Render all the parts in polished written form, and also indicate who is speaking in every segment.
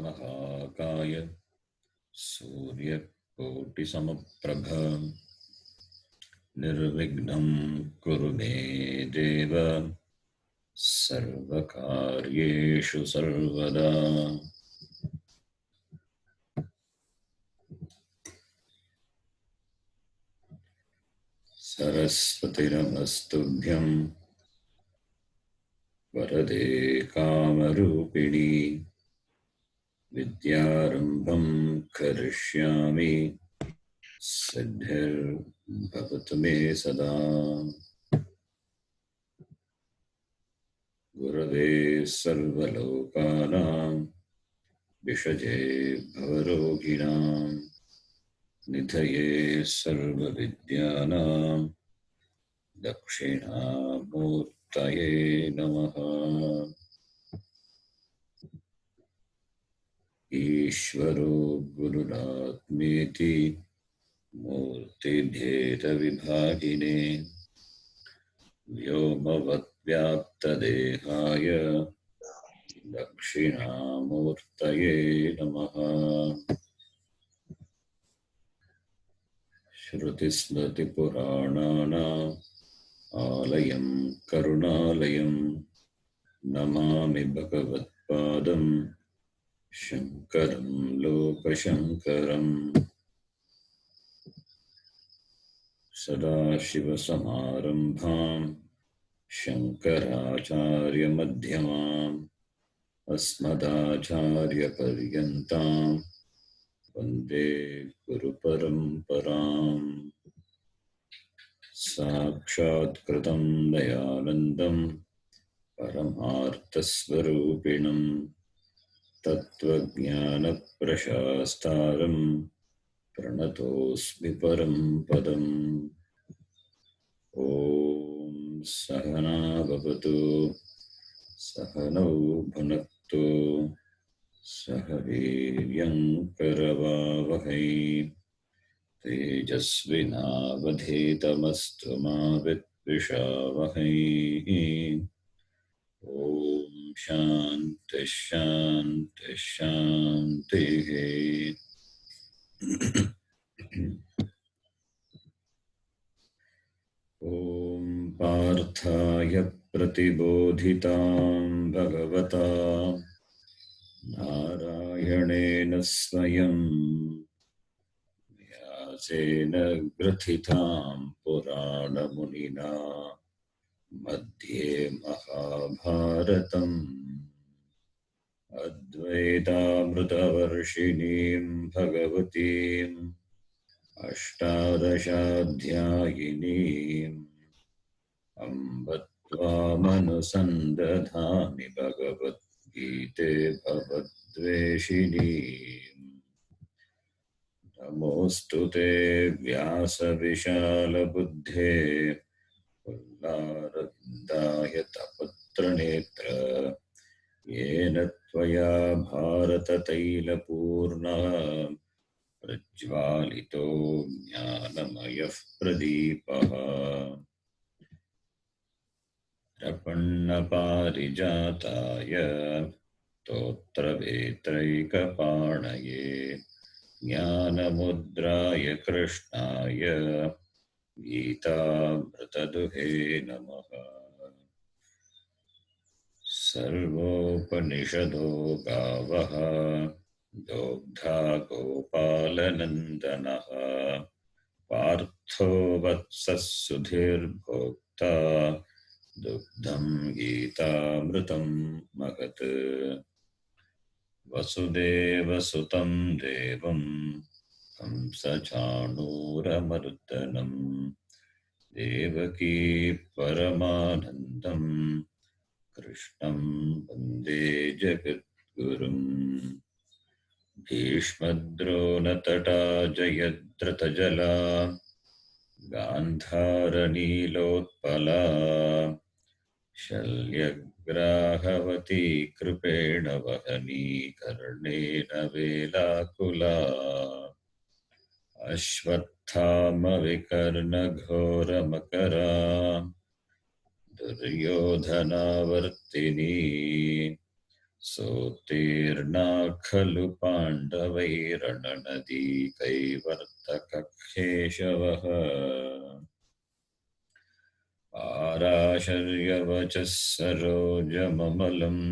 Speaker 1: महाकाय सूर्यकोटिसमप्रभ निर्विघ्नं कुरु मे देव सर्वकार्येषु सर्वदा। सरस्वतिर्नमस्तुभ्यं वरदे कामरूपिणी विद्यारम्भं करिष्यामि सिद्धिर्भवतु मे सदा। गुरवे सर्वलोकानां विषजे भवरोगिणां निधये सर्वविद्यानां दक्षिणामूर्तये नमः। ईश्वरो गुरुरात्मेति मूर्तिभेदविभागिने व्योमवद्व्याप्तदेहाय दक्षिणामूर्तये नमः। श्रुतिस्मृतिपुराणानाम् आलयं करुणालयं नमामि भगवत्पादं शङ्करं लोकशङ्करम्। सदाशिवसमारम्भां शङ्कराचार्यमध्यमाम् अस्मदाचार्यपर्यन्तां वन्दे गुरुपरम्पराम्। साक्षात्कृतं दयानन्दं परमार्थस्वरूपिणं तत्त्वज्ञानप्रशास्तारं प्रणतोऽस्मि परं पदम्। ॐ सहना भवतु सहनौ भुनक्तु सह वीर्यं करवावहै तेजस्विनावधीतमस्तु मा विद्विषावहै। ॐ शान्ति शान्ति शान्तिः। ॐ पार्थाय प्रतिबोधितां भगवता नारायणेन स्वयं व्यासेन ग्रथितां पुराणमुनिना मध्ये महाभारतम् अद्वैतामृतवर्षिणीं भगवतीम् अष्टादशाध्यायिनीम् अम्ब त्वामनुसन्दधामि भगवद्गीते भवद्वेषिणीम्। नमोऽस्तु ते व्यासविशालबुद्धे पुल्लारविन्दाय तपत्रनेत्र येन त्वया भारततैलपूर्णः प्रज्वालितो ज्ञानमयः प्रदीपः। प्रपन्नपारिजाताय स्तोत्रवेत्रैकपाणये ज्ञानमुद्राय कृष्णाय गीतामृतदुहे नमः। सर्वोपनिषदो गावः दोग्धा गोपालनन्दनः पार्थो वत्सः सुधीर्भोक्ता दुग्धं गीतामृतं महत्। वसुदेवसुतं देवं कंसचाणूरमर्दनं देवकी परमानन्दं कृष्णं वन्दे जगद्गुरुम्। भीष्मद्रोणतटा जयद्रथजला गान्धारनीलोत्पला शल्यग्राहवती कृपेण वहनी कर्णेन वेलाकुला अश्वत्थामविकर्णघोरमकरा दुर्योधनावर्तिनी सोत्तीर्णा खलु पाण्डवैरणनदीकैवर्तककेशवः पाराशर्यवचः सरोजममलम्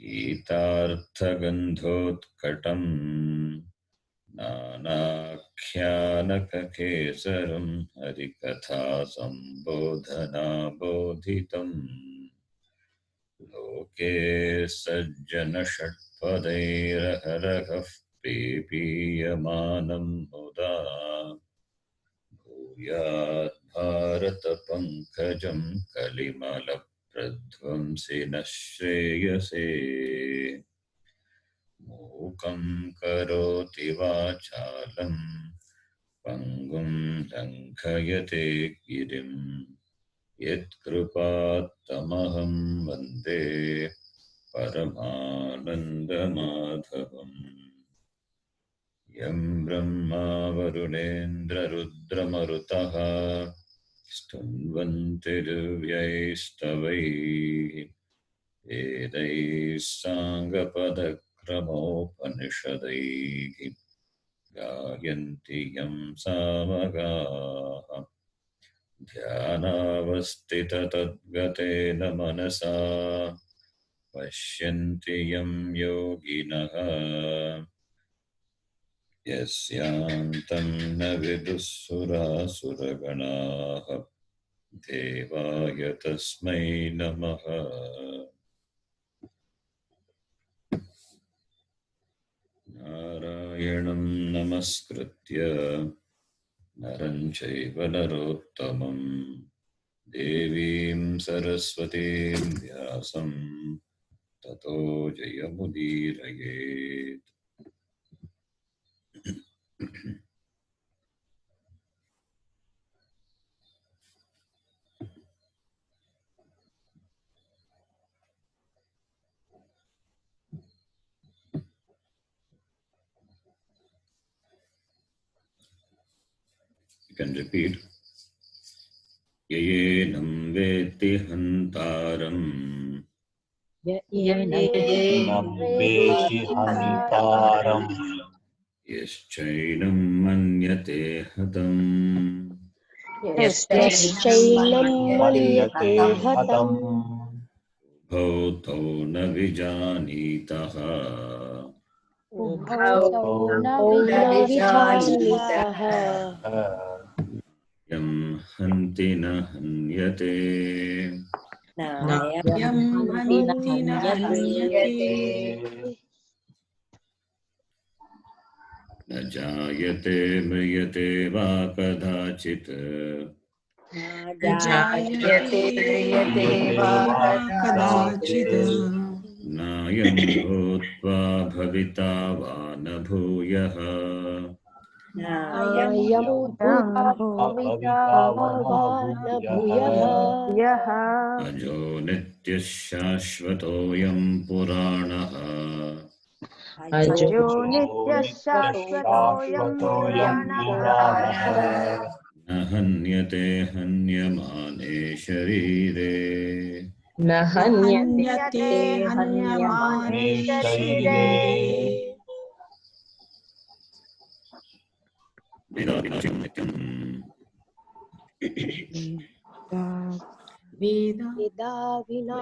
Speaker 1: गीतार्थगन्धोत्कटम् नानाख्यानककेसरम् हरिकथा सम्बोधनाबोधितम् लोके सज्जनषट्पदैरहरहः प्रीपीयमानं मुदा भूयात् भारतपङ्कजं कलिमलप्रध्वंसिनः श्रेयसे मूकं करोति वाचालं पङ्गुं लङ्घयते गिरिं यत्कृपात्तमहं वन्दे परमानन्दमाधवम् यं ब्रह्मा वरुणेन्द्ररुद्रमरुतः स्तुन्वन्ति दिव्यैस्तवैः वेदैः साङ्गपदक्रमोपनिषदैः गायन्ति यं सामगाः ध्यानावस्थिततद्गतेन मनसा पश्यन्ति यं योगिनः यस्यान्तं न विदुःसुरासुरगणाः देवाय तस्मै नमः। नारायणं नमस्कृत्य नरं चैव नरोत्तमं देवीं सरस्वतीं व्यासं ततो जयमुदीरयेत्। You can repeat. येनं वेत्ति हन्तारम्
Speaker 2: येनं वेत्ति हन्तारम्
Speaker 1: यश्चैनं मन्यते हतम्
Speaker 3: यश्चैनं मन्यते हतम्
Speaker 1: भौतौ न विजानीतः
Speaker 3: उभौ न विजानीतः
Speaker 1: यं हन्ति न हन्यते
Speaker 4: नायं हन्ति न हन्यते
Speaker 1: न जायते म्रियते वा कदाचित्
Speaker 4: जायते म्रियते वा कदाचित्
Speaker 1: नायं भूत्वा भविता वा न भूयः
Speaker 3: नायं भूत्वा भविता वा न भूयः
Speaker 1: अजो नित्यः शाश्वतोऽयं पुराणः
Speaker 3: अजो नित्यः शाश्वतोऽयं पुराणः
Speaker 1: न हन्यते हन्यमाने शरीरे
Speaker 4: न हन्यते हन्यमाने शरीरे
Speaker 1: वेदाविनाशं नित्यम्
Speaker 3: वेदाविनाशित्यम्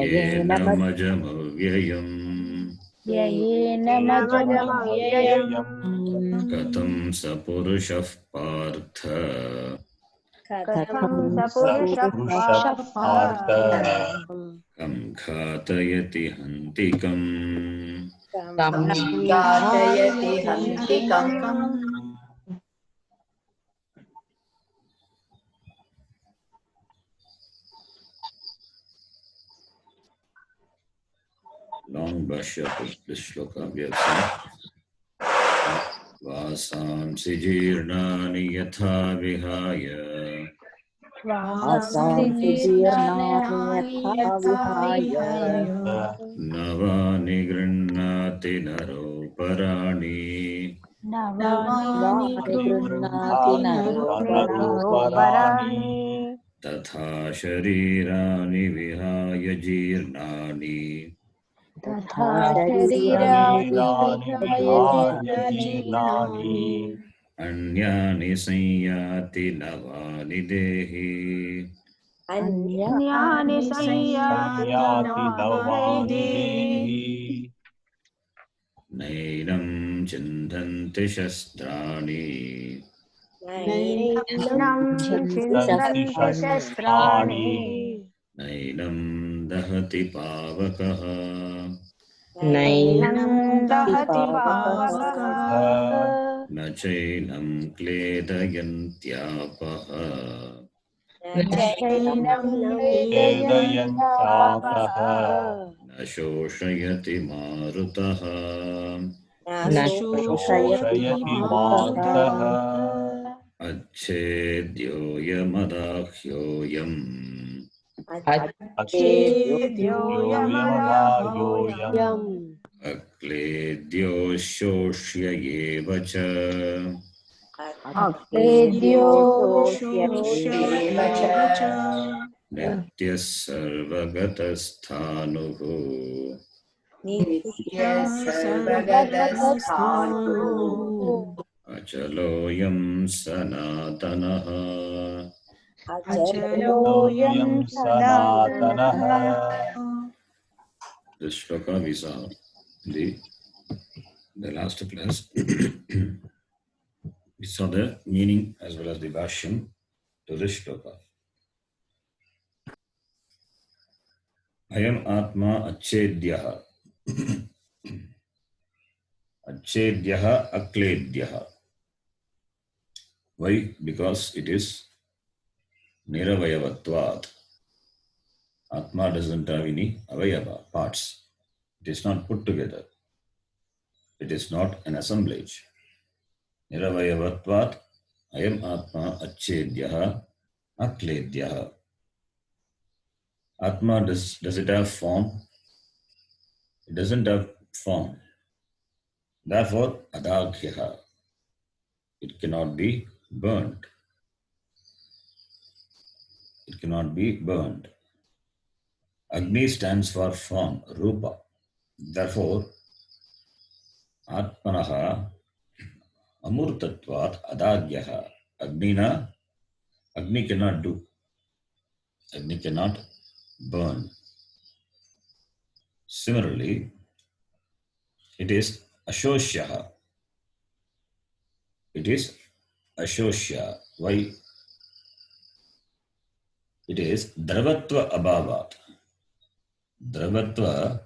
Speaker 1: येनमजमव्ययम्
Speaker 3: येनमजमव्ययम्
Speaker 1: कथं स पुरुषः पार्थ
Speaker 3: कथं स पुरुषः पार्थ
Speaker 1: कं घातयति हन्तिकम्
Speaker 4: घातयति हन्तिकम्
Speaker 1: Long bhashya to this shloka we have seen. Vasansi jirnani yatha vihaya navani gृह्णाति नरो पराणि
Speaker 4: नवानि गृह्णाति नरो पराणि
Speaker 1: तथा शरीराणि विहाय जीर्णानि
Speaker 3: तथा शरीराणि विहाय
Speaker 2: जीर्णानि
Speaker 3: जीर्णानि
Speaker 1: अन्यानि संयाति नवानि देहि
Speaker 3: अन्यानि संयाति
Speaker 2: संयाति
Speaker 3: नवानि
Speaker 2: नवानि
Speaker 3: देहि
Speaker 2: देहि
Speaker 1: नैनं चिन्तन्ति शस्त्राणि
Speaker 3: नैनं
Speaker 2: दन्ति
Speaker 3: चिन्तन्ति
Speaker 2: शस्त्राणि
Speaker 3: शस्त्राणि
Speaker 1: नैनं दहति पावकः
Speaker 3: नैनं दहति पावकः
Speaker 1: न चैनं क्लेदयन्त्यापः
Speaker 3: न चैनं
Speaker 2: वेदयन्तापः
Speaker 1: न शोषयति मारुतः
Speaker 3: न शोषयति मारुतः
Speaker 1: अच्छेद्योऽयमदाह्योऽयम्
Speaker 2: अच्छेद्योऽयमदाह्योऽयम्
Speaker 1: अक्लेद्यो शोष्य एव च
Speaker 3: अक्लेद्यो शोष्येव च
Speaker 1: नित्यः सर्वगतस्थाणुः
Speaker 4: नित्यः सर्वगतस्थाणुः
Speaker 1: अचलोऽयं सनातनः
Speaker 3: अचलोऽयं सनातनः
Speaker 1: This shloka we saw the last class. We saw the meaning as well as the bhashyam to this shloka. Ayam atma achedyaha. Achedyaha akledyaha. Why? Because it is niravayavatvat. Atma doesn't have any avayava, parts. It is not put together. It is not an assemblage. Niravayavatvat ayam atma achedyaha akledyaha. Atma, does it have form? It doesn't have form. Therefore, adaghyaha. It cannot be burnt. It cannot be burned. Agni stands for form, rupa. Therefore, atmanaha amurtatvat adagyaha. Agni cannot do. Agni cannot burn. Similarly, it is ashoshyaha. It is ashoshya. Why? It is dravatva abhavat. Dravatva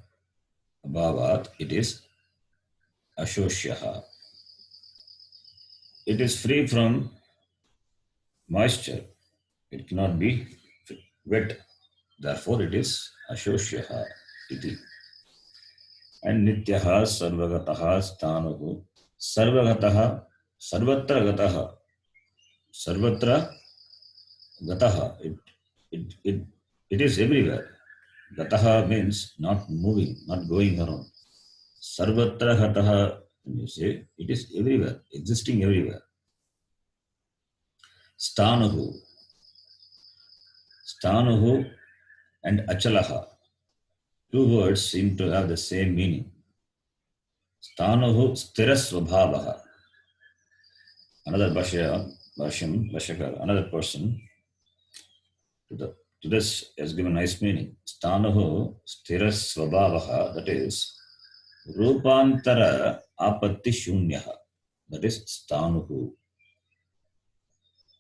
Speaker 1: abhavat, it is ashoshyaha. It is free from moisture. It cannot be wet. Therefore, it is ashoshyaha iti. And nityaha sarvagataha sthanuhu. Sarvagataha, sarvatra gataha. Sarvatra gataha. It is everywhere. Gataha means not moving, not going around. Sarvatra gataha, when you say, it is everywhere, existing everywhere. Sthanuhu. Sthanuhu and achalaha. Two words seem to have the same meaning. Sthanuhu sthirasvabhavaha. Another Bhashyakar, another person to this has given nice meaning. Sthanuhu sthirasvabhavaha, that is Rupantara apatti shunyaha. That is sthanuhu.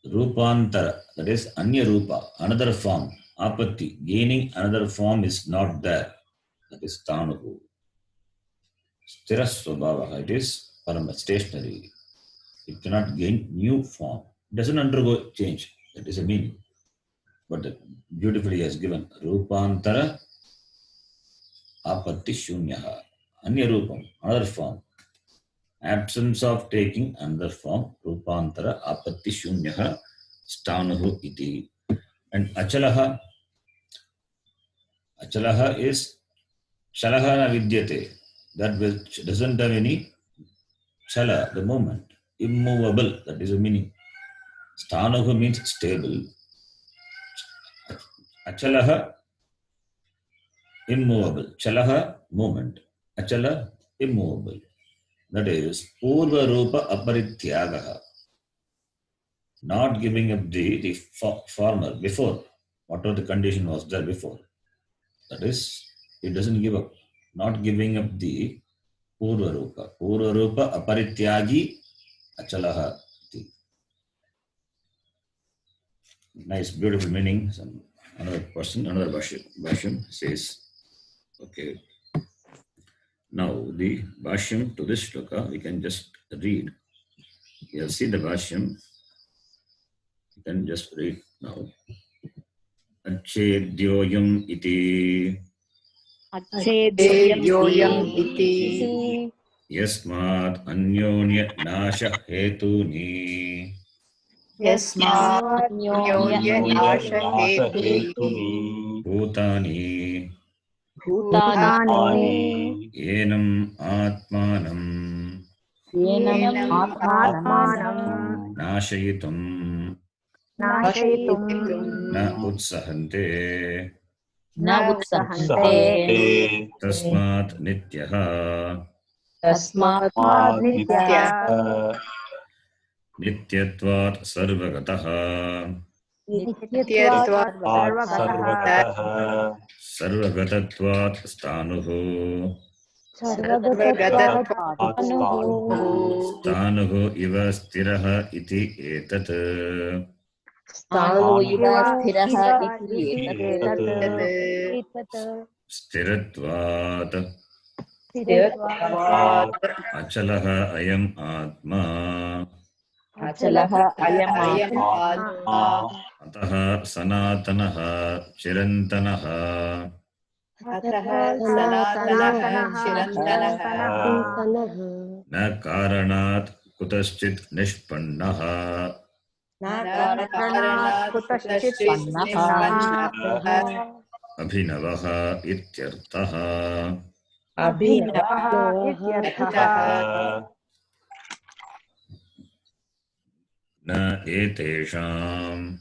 Speaker 1: Rupantara, that is anya rupa, another form. Apatti, gaining another form is not there. That is sthanuhu. Sthirasvabhavaha, it is permanent, stationary. It cannot gain new form. It doesn't undergo change. That is a meaning. But beautifully he has given Rupantara apatti shunyaha. Anya rupam, another form. Absence of taking another form. Rupantara apatti shunyaha sthanuhu iti. And achalaha. Achalaha is chalaha na vidyate. That which doesn't have any chala, the moment. Immovable, that is the meaning. Sthanuhu means stable. Achalaha, immovable. Chalaha, movement. Achala, immovable. That is Purva Rupa Aparityagaha. Not giving up the former before, whatever the condition was there before. That is, it doesn't give up. Not giving up the Purva Rupa. Purva Rupa Aparityagi Achalaha. Nice, beautiful meaning. Another person, another Bhashyam says, okay. Now the Bhashyam to this shloka, we can just read. You have seen the Bhashyam. You can just read now. Achedyoyam iti.
Speaker 4: Achedyoyam iti.
Speaker 1: Yasmat anyonya nasha hetuni.
Speaker 4: Yasmat anyonya nasha hetuni.
Speaker 1: Bhutani.
Speaker 3: Bhutani.
Speaker 1: Yenam atmanam.
Speaker 4: Yenam
Speaker 3: Atmanam.
Speaker 1: Nashayitum.
Speaker 3: Nashayitum.
Speaker 1: Na utsahante.
Speaker 3: Na utsahante.
Speaker 1: Tasmat nityaha.
Speaker 4: Tasmat
Speaker 3: Nitya.
Speaker 1: Nityatvat sarvagataha.
Speaker 3: Nityatvat sarvagataha.
Speaker 1: Sarvagatatvat stanuhu.
Speaker 3: Sarvagatatvat
Speaker 1: Stanuhu iva stiraha iti etat.
Speaker 3: Stanu iva stiraha iti
Speaker 4: etat.
Speaker 1: Stiratvat.
Speaker 3: Stiratvat.
Speaker 1: Achalaha ayam atma.
Speaker 3: Achalaha ayam
Speaker 4: atma.
Speaker 1: Ataha sanatanaha chirantanaha.
Speaker 4: Ataha sanatanaha chirantanaha.
Speaker 1: Na karanat kutaschit nishpannaha.
Speaker 4: Na karanat kutaschit nishpannaha.
Speaker 1: Abhinavaha ityartaha.
Speaker 3: Abhinavaha ityarthaha.
Speaker 1: Na etesham.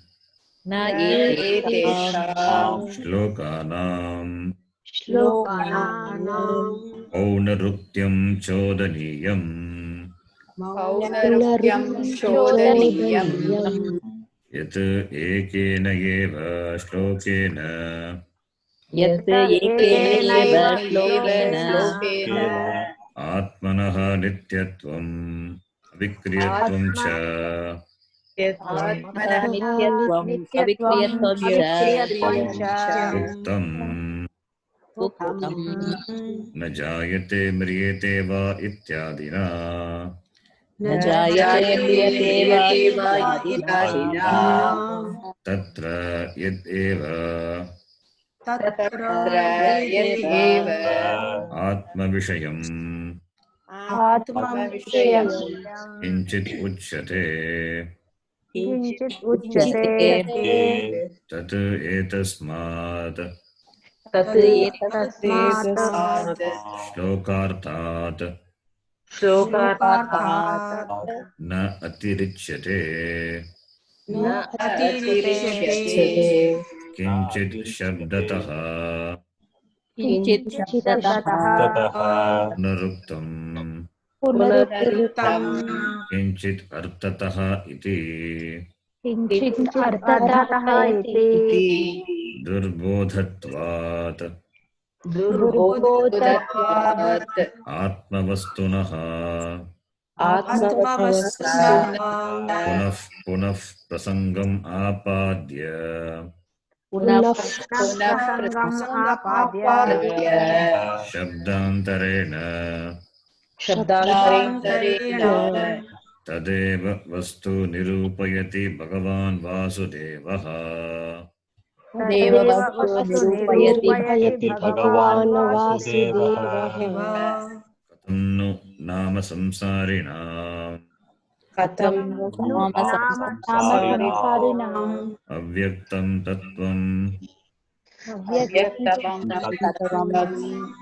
Speaker 3: Na etesham.
Speaker 1: Shlokanam.
Speaker 3: Shlokanam.
Speaker 1: Aunarutyam chodaniyam.
Speaker 4: Maunarutyam chodaniyam.
Speaker 1: Yat ekena eva shlokena.
Speaker 3: Yat ekena eva shlokena.
Speaker 1: Atmanaha nityatvam avikriyatvam cha.
Speaker 3: Atmanaha nityatvam avikriyatvam cha.
Speaker 1: Uktam.
Speaker 3: Uktam.
Speaker 1: Na jayate mriyate va ityadina.
Speaker 3: Na jayate mriyate va
Speaker 4: ityadina.
Speaker 1: Tatra yad eva.
Speaker 4: Tatra yad eva.
Speaker 1: Atma vishayam.
Speaker 3: Atma vishayam.
Speaker 1: Kinchit uchyate.
Speaker 3: Kinchit uchyate.
Speaker 1: Tat etasmat.
Speaker 3: Tat etasmat.
Speaker 1: Shlokartat.
Speaker 3: Shlokarthat.
Speaker 1: Na atirichyate.
Speaker 3: Na atirichyate.
Speaker 1: Kinchit shabdataha.
Speaker 3: Kinchit shabdataha.
Speaker 1: Punaruktam.
Speaker 3: Punaruktam.
Speaker 1: Kinchit artataha iti.
Speaker 3: Kinchit artataha iti.
Speaker 1: Durbodhatvat.
Speaker 3: Durbodhatvat.
Speaker 1: Atmavastunaha.
Speaker 3: Atmavastunaha.
Speaker 1: Punaf prasangam apadya.
Speaker 3: Punaf prasangam apadya.
Speaker 1: Shabdantarena.
Speaker 3: Shabdantarena.
Speaker 1: Tadeva vastu nirupayati Bhagavan Vasudevaha.
Speaker 3: Tadeva vastu nirupayati Bhagavan Vasudevaha.
Speaker 1: Katam nu nama samsarinam.
Speaker 3: Katam nama samsarinam.
Speaker 1: Avyaktam tattvam.
Speaker 3: Avyaktam tattvam.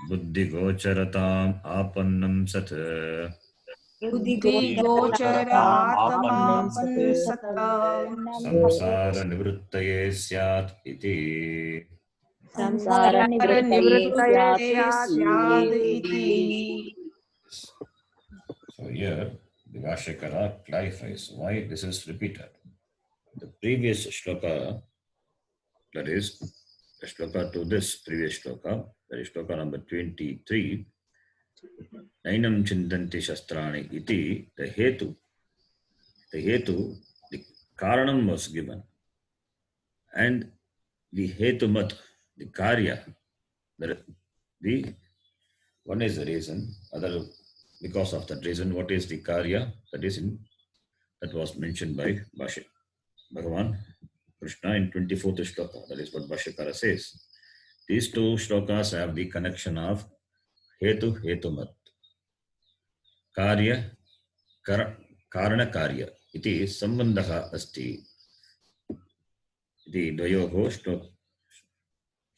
Speaker 1: Buddhi gocharatam apannam sat.
Speaker 2: बुद्धिगोचरात्मापन्सत
Speaker 1: संसार निवृत्तये स्यात् इति.
Speaker 3: संसार निवृत्तये स्यात्
Speaker 2: स्याद् इति.
Speaker 1: So here the Bhashyakara clarifies why this is repeated. The previous shloka, that is the shloka to this previous shloka, that is shloka number 23, Nainam Chindanti Shastrani iti, the hetu, the karanam was given, and the hetumat, the karya, the one is the reason, other because of that reason, what is the karya that was mentioned by Bhagavan Krishna in 24th shloka. That is what Bhashyakara says. These two shlokas have the connection of hetu hetumat, karya karana karya iti sambandha asti iti dvayoho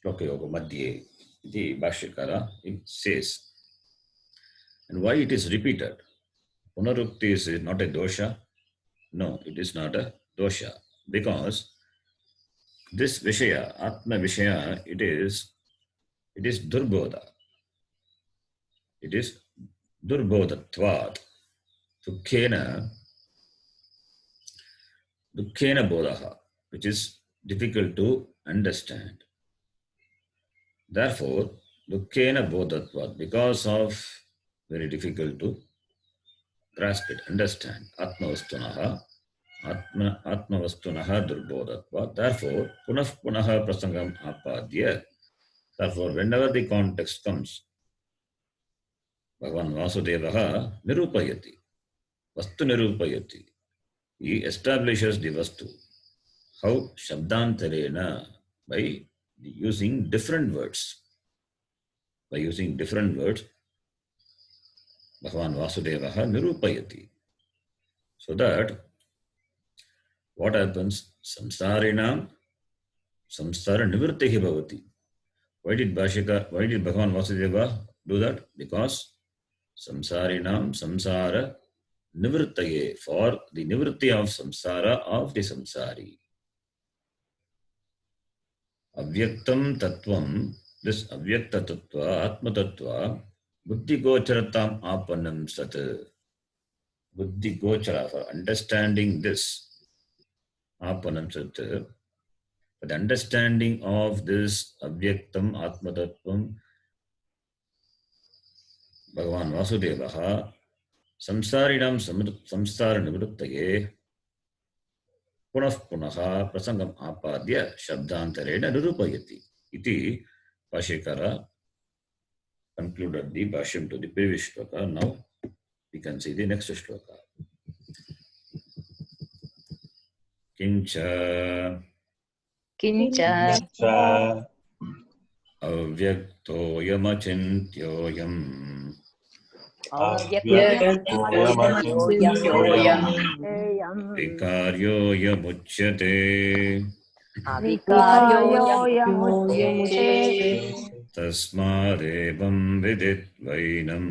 Speaker 1: shlokayogo madhye iti Bhashyakara says. And why it is repeated? Punarukti is not a dosha. No, it is not a dosha, because this vishaya, atma vishaya, it is durbodha. It is durbodhatvat. Dukkhena bodhaha, which is difficult to understand. Therefore, dukkhena bodhatvat, because of very difficult to grasp it, understand. Atmavastunaha durbodhatvat. Therefore, punaha prasangam apadya. Therefore, whenever the context comes, Bhagavan Vasudevaha nirupayati. Vastu nirupayati. He establishes the vastu. How? Shabdantarena, by using different words. By using different words, Bhagavan Vasudevaha nirupayati. So that what happens? Samsarinam samsara nivrittihi bhavati. Why did Bhagavan Vasudeva do that? Because samsarinam samsara nivrittaye, for the nivritti of samsara, of the samsari. Avyaktam tattvam, this avyakta tattva, atma tattva, buddhi gocharatam apanam sat. Buddhi gochara, for understanding this apanam sat, for the understanding of this avyaktam atma tattvam, Bhagavan Vasudevaha samsarinam samsara nivrittaye punaha prasangam apadya shabdantarena nirupayati. Iti Bhashyakara concluded the Bhashyam to the previous shloka. Now we can see the next shloka. Kincha avyaktoyamachintyoyam
Speaker 4: avyaktoyam
Speaker 1: vikaryoyamuchyate tasmadevam viditvainam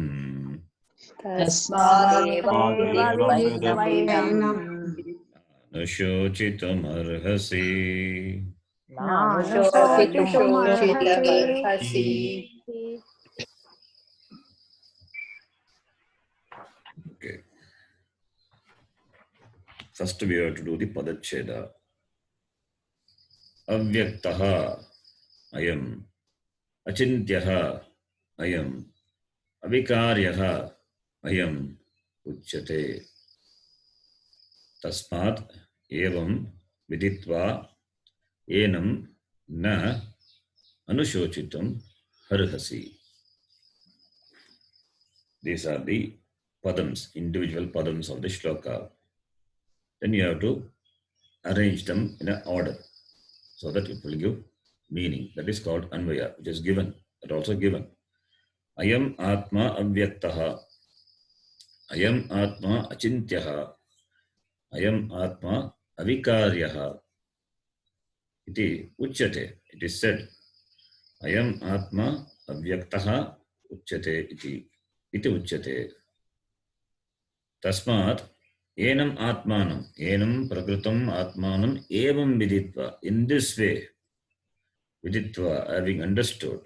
Speaker 1: nushocitumarhasi. Okay. First we have to do the padacheda. Avyaktaha ayam, achintyaha ayam, avikaryaha ayam uchyate. Tasmat evam viditva enam na anushochitam harhasi. These are the padams, individual padams of the shloka. Then you have to arrange them in an order so that it will give meaning. That is called anvaya, which is given, but also given. Ayam atma avyaktaha, ayam atma achintyaha, ayam atma avikaryaha. Iti uchyate. It is said, ayam atma avyaktaha uchyate iti uchyate. Tasmat enam atmanam, enam prakritam atmanam evam viditva. In this way, viditva, having understood,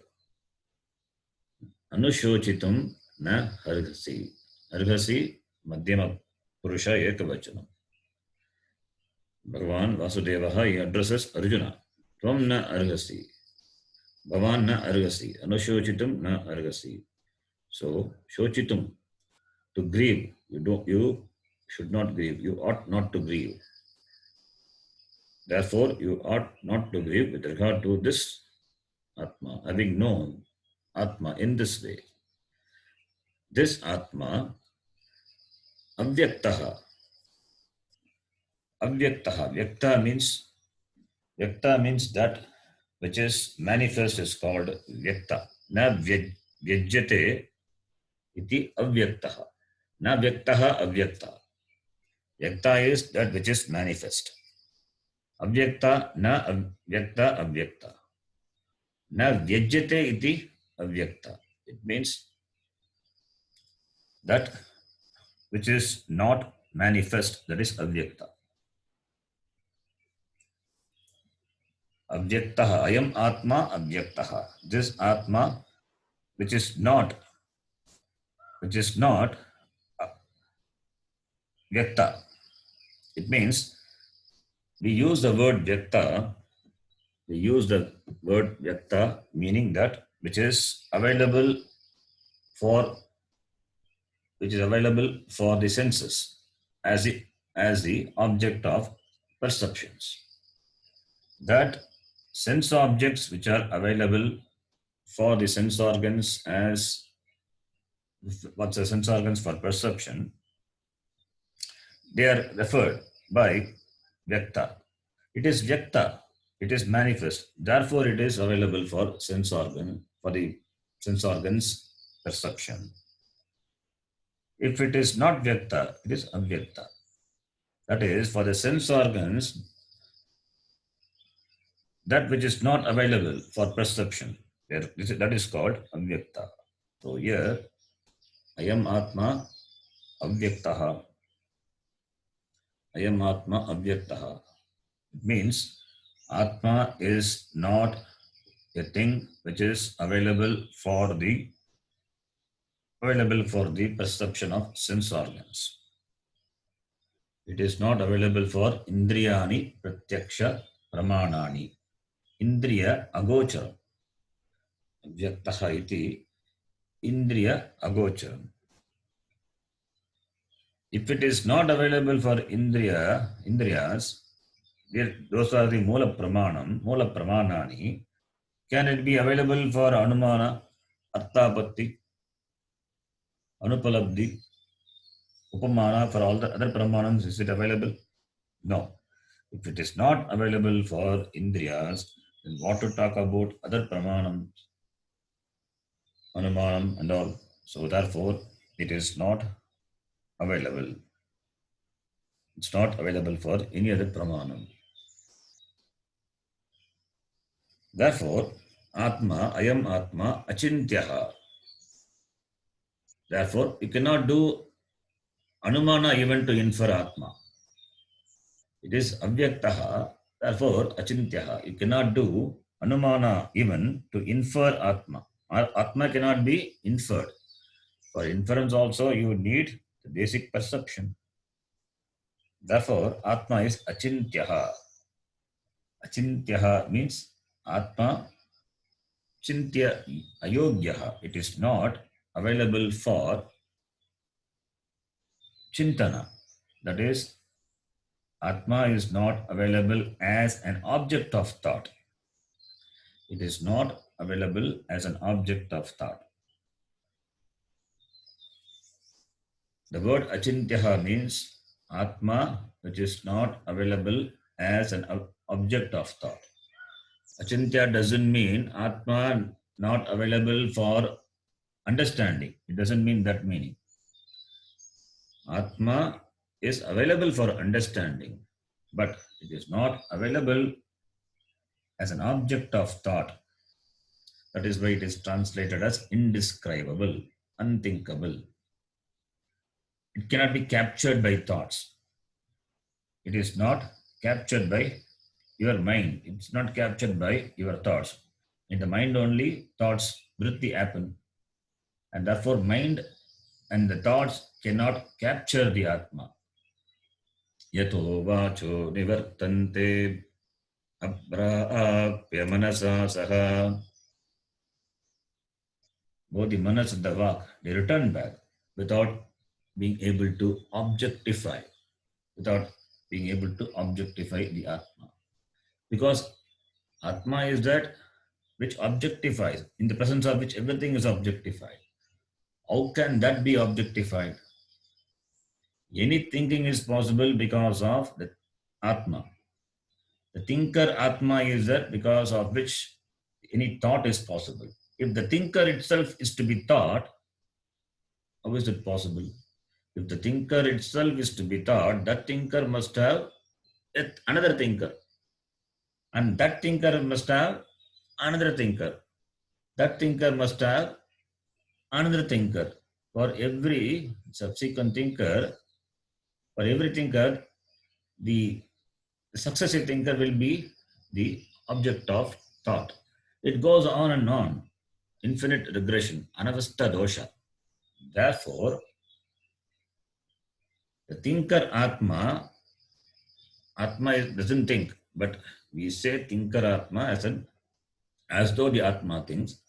Speaker 1: anushochitum na harghasi. Harghasi madhyama purusha ekavachanam. Bhagavan Vasudevaha, he addresses Arjuna. Tvam na arghasi. Bhavan na arghasi. Anushochitum na arghasi. So, shochitum, to grieve. You should not grieve. You ought not to grieve. Therefore, you ought not to grieve with regard to this Atma, having known Atma in this way. This Atma, avyaktaha. Avyaktaha. Vyakta means that which is manifest is called Vyakta. Na vyajyate iti avyaktaha. Na vyaktaha avyakta. Vyakta is that which is manifest. Avyakta na avyakta avyakta. Na vyajyate iti avyakta. It means that which is not manifest, that is avyakta. Avyaktaha, ayam atma avyaktaha. This atma which is not vyakta. It means we use the word vyakta, meaning that which is available for the senses as the object of perceptions. That sense objects which are available for the sense organs as what's the sense organs for perception, they are referred by vyakta. It is vyakta, it is manifest, therefore it is available for the sense organs perception. If it is not vyakta, it is avyakta. That is, for the sense organs, that which is not available for perception, that is called avyakta. So here, ayam atma avyaktaha. Ayam atma avyaktaha. It means atma is not a thing which is available for the perception of sense organs. It is not available for indriyani pratyaksha pramanani. Indriya agocharam. Avyaktaha iti indriya agocharam. If it is not available for indriyas, those are the mula pramanani. Can it be available for anumana, arthapatti, anupalabdhi, upamana, for all the other pramanams? Is it available? No. If it is not available for indriyas, then what to talk about other pramanams, anumanam and all? So therefore, it is not available. It's not available for any other pramanam. Therefore, ayam atma achintyaha. Therefore, you cannot do anumana even to infer atma. It is avyaktaha, therefore achintyaha. You cannot do anumana even to infer atma. Atma cannot be inferred. For inference also, you need the basic perception. Therefore, atma is achintyaha. Achintyaha means atma chintya ayogyaha. It is not available for chintana. That is, atma is not available as an object of thought. It is not available as an object of thought. The word achintyaha means atma which is not available as an object of thought. Achintya doesn't mean atma not available for understanding. It doesn't mean that meaning. Atma is available for understanding, but it is not available as an object of thought. That is why it is translated as indescribable, unthinkable. it cannot be captured by thoughts. It is not captured by your mind. It's not captured by your thoughts. In the mind only, thoughts, vritti happen. And therefore, mind and the thoughts cannot capture the Atma. Yato vacho nivartante apraapya manasa saha. Both the manas and the vak, they return back without being able to objectify, without being able to objectify the Atma. Because Atma is that which objectifies, in the presence of which everything is objectified. How can that be objectified? Any thinking is possible because of the Atma. The thinker Atma is that because of which any thought is possible. If the thinker itself is to be thought, how is it possible? If the thinker itself is to be thought, that thinker must have another thinker. And that thinker must have another thinker. That thinker must have another thinker. For every subsequent thinker, for every thinker, the successive thinker will be the object of thought. It goes on and on. Infinite regression, anavastha dosha. Therefore, the thinker Atma doesn't think, but we say thinker Atma as though the Atma thinks.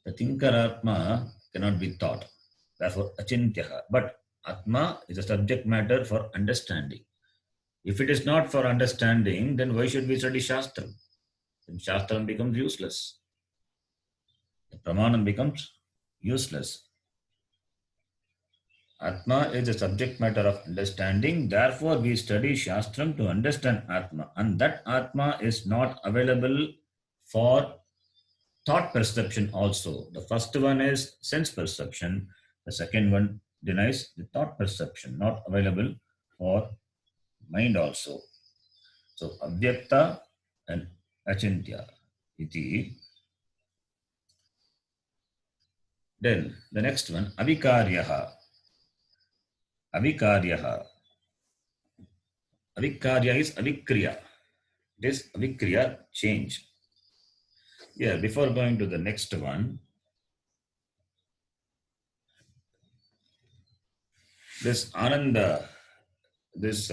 Speaker 1: The thinker Atma cannot be thought. Therefore, achintyaha. But Atma is a subject matter for understanding. If it is not for understanding, then why should we study Shastram? Then Shastram becomes useless. The Pramanam becomes useless. Atma is a subject matter of understanding. Therefore, we study Shastram to understand Atma. And that Atma is not available for thought perception also. The first one is sense perception. The second one denies the thought perception, not available for mind also. So, Avyakta and Achintya iti. Then the next one, Avikaryaha. Avikaryaha. Avikarya is avikriya. It is avikriya, change. Yeah, before going to the next one, this Ananda, this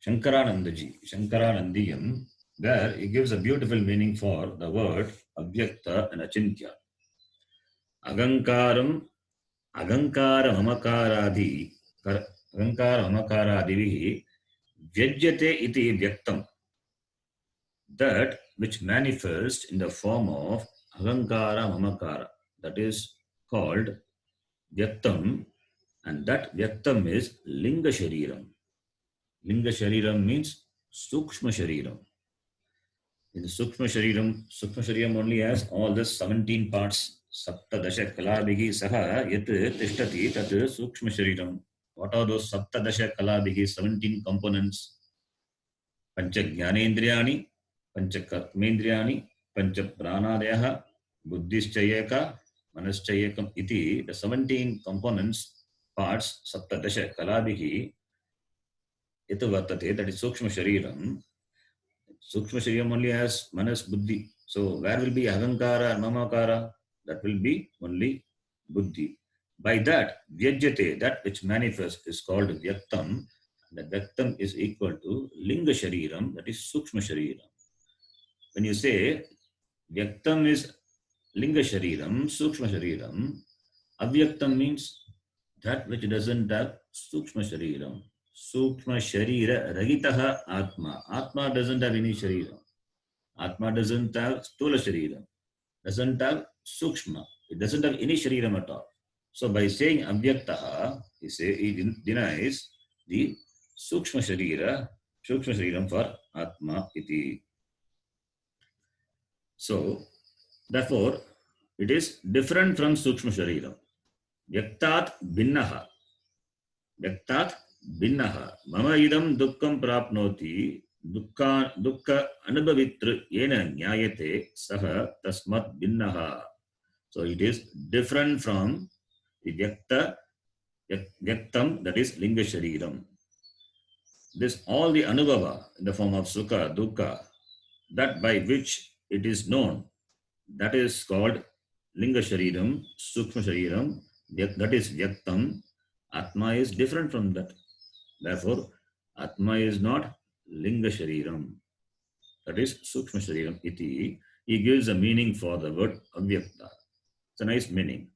Speaker 1: Shankaranandiyam, there he gives a beautiful meaning for the word Avyakta and Achintya. Agankara mamakaradivihi vyajyate iti vyaktam. That which manifests in the form of agankara mamakara, that is called vyaktam, and that vyaktam is linga shariram. Linga shariram means sukshma shariram. In the sukshma shariram only has all the 17 parts. Saptadasha kalabhihi saha yat tishtati tat sukshma shariram. What are those saptadasha kalabhihi 17 components? Pancha jnanendriyani, pancha karmendriyani, pancha pranadayaha, buddhischayaka, manaschayakam iti. The 17 components, parts, saptadasha kalabhihi yat vartate, that is sukshma shariram. Sukshma shariram only has manas, buddhi. So where will be agankara and mamakara? That will be only buddhi. By that, vyajyate, that which manifests, is called vyaktam. The vyaktam is equal to linga shariram, that is sukshma shariram. When you say vyaktam is linga shariram, sukshma shariram, avyaktam means that which doesn't have sukshma shariram. Sukshma sharira ragitaha atma. Atma doesn't have any sharira. Atma doesn't have stula sharira. Doesn't have sukshma. It doesn't have any shariram at all. So by saying avyaktaha, he denies the sukshma shariram for atma iti. So therefore, it is different from sukshma shariram. Vyaktat binnaha. Vyaktat binnaha. Mama idam dukkam prapnoti. Dukkha anubhavitru yena nyayate saha tasmat binnaha. So it is different from the vyakta Vyaktam, that is Linga Shariram. This all the Anubhava in the form of Sukha, Dukkha, that by which it is known, that is called Linga Shariram, Sukshma Shariram, that is Vyaktam. Atma is different from that. Therefore, Atma is not Linga Shariram. That is Sukshma Shariram iti. He gives a meaning for the word Avyakta. It's a nice meaning.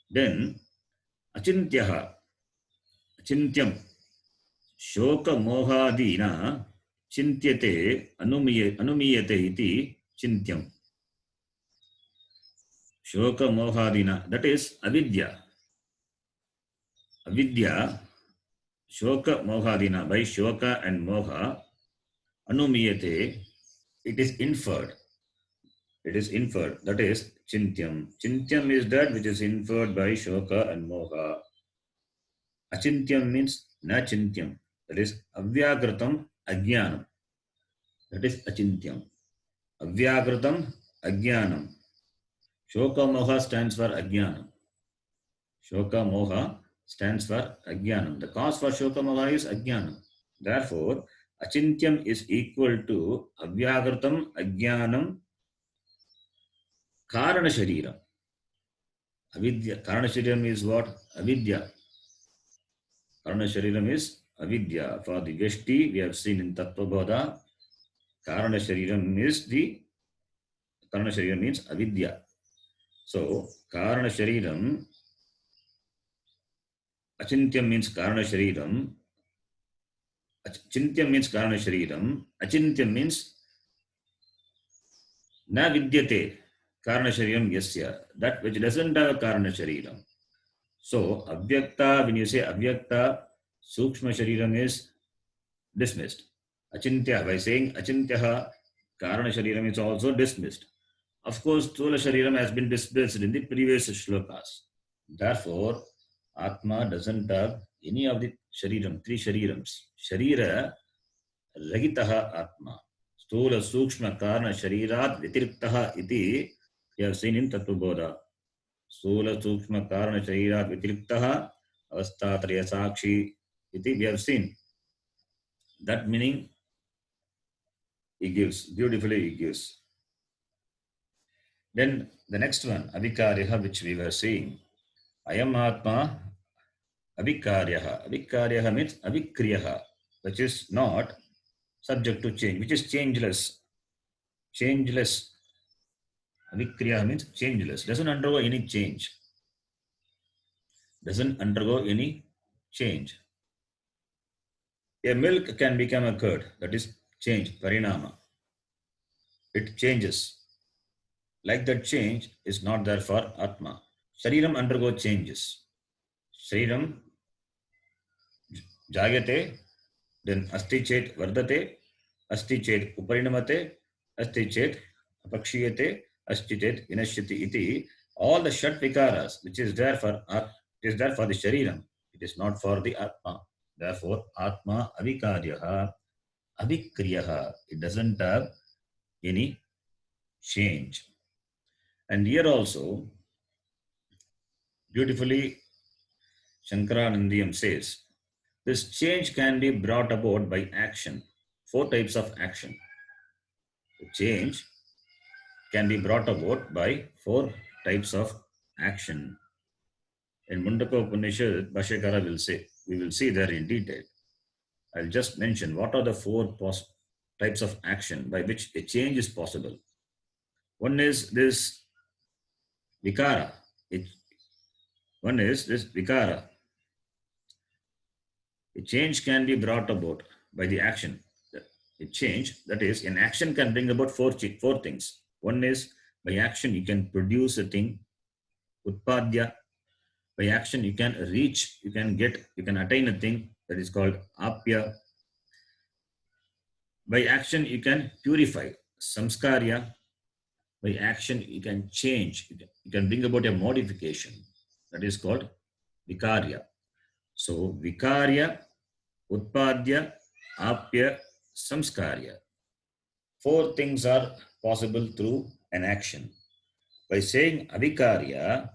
Speaker 1: Then, Achintyaha, Achintyam, Shoka Mohadina, Chintyate, Anumiyate iti, Chintyam. Shoka Mohadina, that is Avidya. Avidya, Shoka Mohadina, by Shoka and Moha, Anumiyate, it is inferred. It is inferred. That is Chintyam. Chintyam is that which is inferred by Shoka and Moha. Achintyam means na chintyam. That is Avyakritam Ajnanam. That is Achintyam. Avyakritam Ajnanam. Shoka Moha stands for Ajnanam. Shoka Moha stands for Ajnanam. The cause for Shoka Moha is Ajnanam. Therefore, Achintyam is equal to Avyakritam Ajnanam Karana Shariram. Avidya. Karana Shariram is what? Avidya. Karana Shariram is Avidya. For the Vyashti, we have seen in Tattva Bodha, Karana Shariram means Avidya. So, Karana Shariram, Achintyam means Karana Shariram, Achintyam means Karana Shariram, Achintyam means Na Vidyate Karana Shariram Yasya, that which doesn't have a Karana Shariram. So, Avyakta, when you say Avyakta, Sukshma Shariram is dismissed. Achintya, by saying Achintyaha, Karana Shariram is also dismissed. Of course, Stula Shariram has been dismissed in the previous shlokas. Therefore, Atma doesn't have any of the Shariram, three Sharirams. Sharira Ragitaha Atma. Stula Sukshma Karana Sharirat Vitiriktaha iti, we have seen in Tattva Bodha. Stula Sukshma Karana Sharirat Vitiriktaha Avastatraya Sakshi iti, we have seen. That meaning he gives, beautifully he gives. Then the next one, Avikaryaha, which we were seeing. Ayam Atma Avikaryaha. Avikaryaha means Avikriyaha, which is not subject to change, which is changeless. Changeless. Avikriyaha means changeless. Doesn't undergo any change. Doesn't undergo any change. A milk can become a curd. That is change, parinama. It changes. Like that change is not there for Atma. Shariram undergo changes. Shariram jayate, then asti chet vardate, asti chet uparinamate, asti chet apakshiyate, asti chet vinashyati iti. All the shat vikaras which is there for the Shariram. It is not for the Atma. Therefore, Atma avikaryaha, avikriyaha. It doesn't have any change. And here also, beautifully, Shankaranandiyam says, this change can be brought about by action. 4 types of action. The change can be brought about by 4 types of action. In Mundaka Upanishad, Bhashyakara will say, we will see there in detail. I'll just mention what are the 4 types of action by which a change is possible. One is this vikara. One is this vikara. A change can be brought about by the action. A change, that is, an action can bring about 4 things. One is, by action you can produce a thing, utpadya. By action you can reach, you can attain a thing, that is called apya. By action you can purify, samskarya. By action you can change, you can bring about a modification, that is called vikarya. So vikarya, utpadya, apya, samskarya. 4 things are possible through an action. By saying avikarya,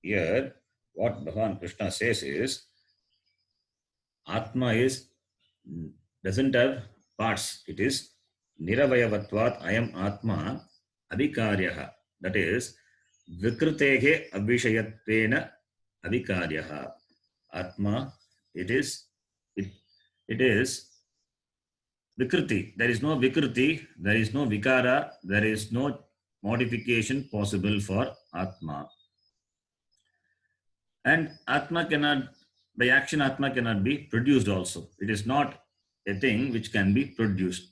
Speaker 1: here what Bhagavan Krishna says is, Atma doesn't have parts. It is Niravayavatvat Ayam Atma Adhikaryaha. That is, Vikrutehe Abhishayatvena Adhikaryaha. Atma, it is Vikruti. There is no Vikruti, there is no Vikara, there is no modification possible for Atma. And Atma cannot, by action, Atma cannot be produced also. It is not a thing which can be produced.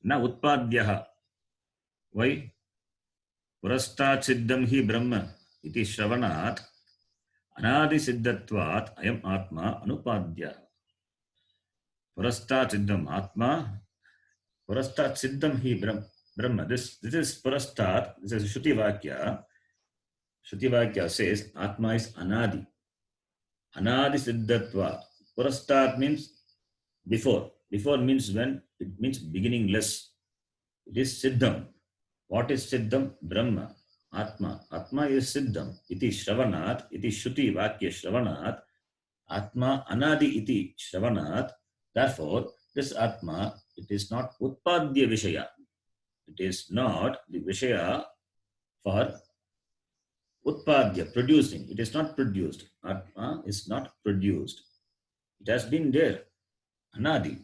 Speaker 1: Na utpadyaha. Why? Purastat siddham hi brahma iti shravanat anadi siddhatvat ayam atma anupadya. Purastat siddham atma. Purastat siddham hi brahma. This is Purastat. This is Shruti Vakya. Shruti Vakya says Atma is anadi. Anadi siddhatva. Purastat means before. Before means when? It means beginningless. It is siddham. What is siddham? Brahma. Atma. Atma is siddham. Iti shravanat. Iti shruti vakya shravanat. Atma anadi iti shravanat. Therefore, this Atma, it is not utpadya vishaya. It is not the vishaya for utpadya, producing. It is not produced. Atma is not produced. It has been there. Anadi.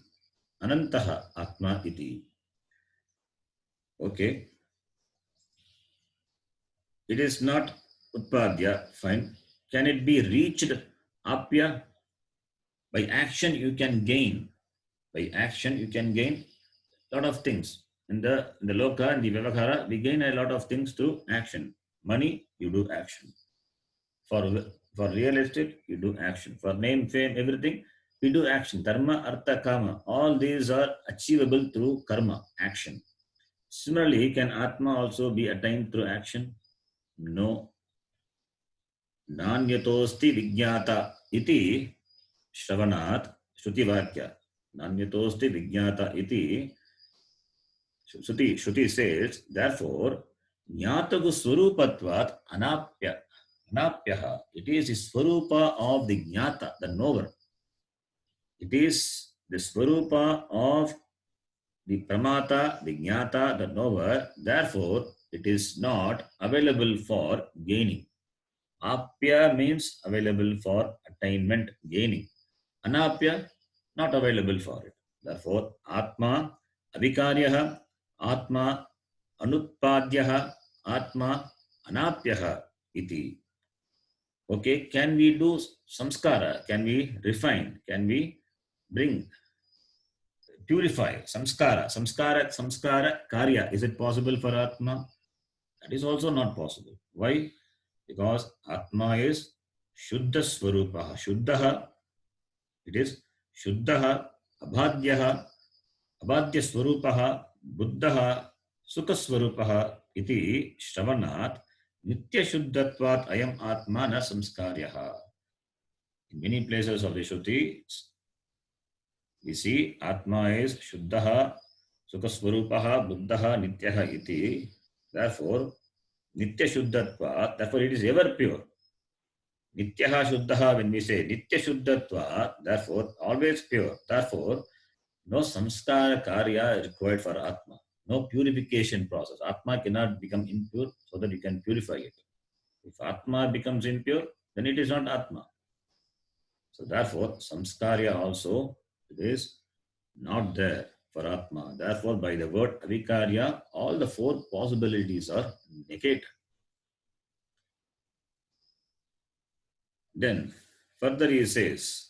Speaker 1: Anantaha Atma iti. Okay. It is not utpadya. Fine. Can it be reached? Apya. By action you can gain. By action you can gain a lot of things. In the loka and the vyavahara, we gain a lot of things through action. Money, you do action. For real estate, you do action. For name, fame, everything, we do action. Dharma, artha, kama. All these are achievable through karma, action. Similarly, can Atma also be attained through action? No. Nanyatosti vijnata iti shravanat shruti vakya. Nanyatosti vijnata iti Shruti says, therefore, Jnatagu Swarupatvat Anapya. Anapyaha. It is the Swarupa of the Jnata, the knower. It is the Swarupa of the Pramata, the Jnata, the knower. Therefore, it is not available for gaining. Apya means available for attainment, gaining. Anapya, not available for it. Therefore, Atma Adhikaryaha, Atma Anutpadyaha, Atma Anapyaha iti. Okay, can we do samskara? Can we refine? Can we bring, purify? Samskara karya. Is it possible for Atma? That is also not possible. Why? Because Atma is Shuddha Swarupaha. Shuddhaha, it is Shuddhaha, Abhadyaha, Abhadya Swarupaha, Buddhaha, Sukha Swarupaha iti Shravanat Nitya Shuddhatvat Ayam Atma na Samskaryaha. In many places of the Shruti, we see Atma is Shuddhaha, Sukha Swarupaha, Buddhaha, Nityaha iti. Therefore, Nitya Shuddhatvat, therefore it is ever pure. Nityaha Shuddhaha, when we say Nitya Shuddhatvat, therefore always pure. Therefore, no samskara karya required for Atma. No purification process. Atma cannot become impure so that you can purify it. If Atma becomes impure, then it is not Atma. So therefore, samskarya also is not there for Atma. Therefore, by the word avikarya, all the four possibilities are negated. Then further he says,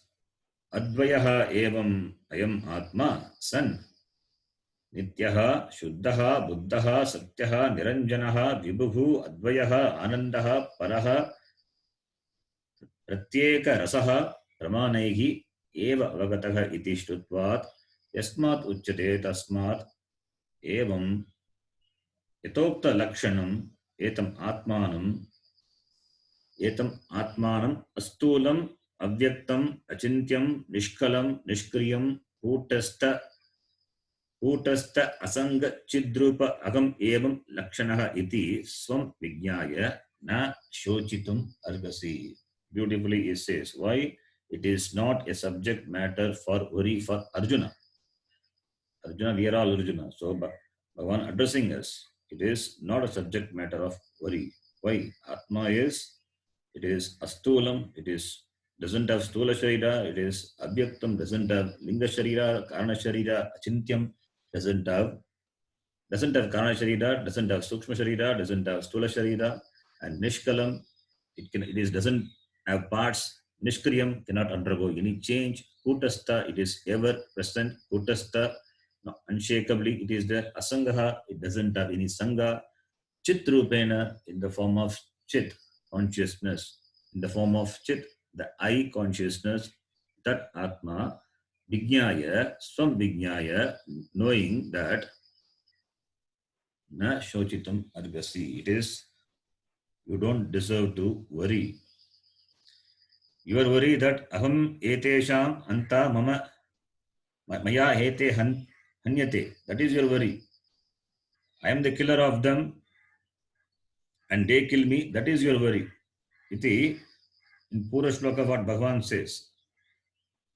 Speaker 1: Advayaha evam ayam atma san Nityaha, Shuddhaha, Buddhaha, Satyaha, Niranjanaha, Vibhuhu, Advayaha, Anandaha, Paraha, Pratyeka Rasaha, Pramanaihi, Eva Avagataha iti Shrutvat, Yasmat Uchyate Tasmat, Evam, Yatokta Lakshanam, Etam Atmanam, Astulam, Avyaktam, Achintyam, Nishkalam, Nishkriyam, Kutastha asanga chidrupa agam evam lakshanaha iti swam vigyaya na shochitum argasi. beautifully he says why it is not a subject matter for worry for Arjuna. Arjuna, we are all Arjuna. So Bhagavan addressing us, it is not a subject matter of worry. Why? Atma is, it is astulam, it is doesn't have stula sharira, it is abhyaktam, doesn't have linga sharira, karana sharira, achintyam, doesn't have karana sharira, doesn't have sukshma sharira, doesn't have stula sharira, and nishkalam, it is doesn't have parts. Nishkriyam cannot undergo any change. Kutastha, it is ever present. Kutastha, no, unshakably, it is there. Asangaha, it doesn't have any sangha. Chit rupena, in the form of chit, consciousness, in the form of chit, the I consciousness, that Atma, Vijnaya, Swam Vijnaya, knowing that na shochitam argasi, it is, you don't deserve to worry. You are worried that aham etesham anta mama maya hete hanyate. That is your worry. I am the killer of them and they kill me. That is your worry. Iti, in Pura Shloka what Bhagavan says.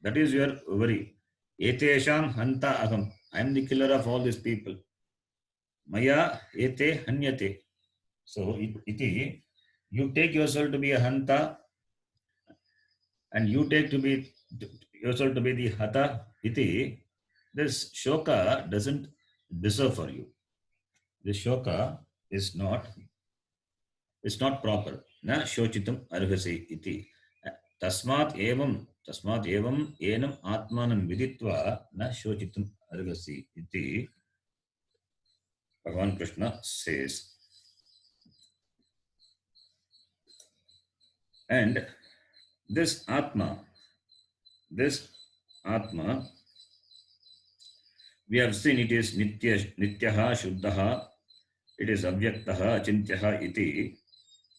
Speaker 1: That is your worry. Etesham hanta aham. I am the killer of all these people. Maya ete hanyate. So, iti, you take yourself to be a hanta and you take to be yourself to be the hata. Iti, this shoka doesn't deserve for you. This shoka is not proper. Na shochitam arhasi iti. Tasmat evam enam atmanam viditva na shochitam arhasi iti. Bhagavan Krishna says. And this Atma, we have seen it is nityaha, shuddhaha, it is avyaktaha, achintyaha iti.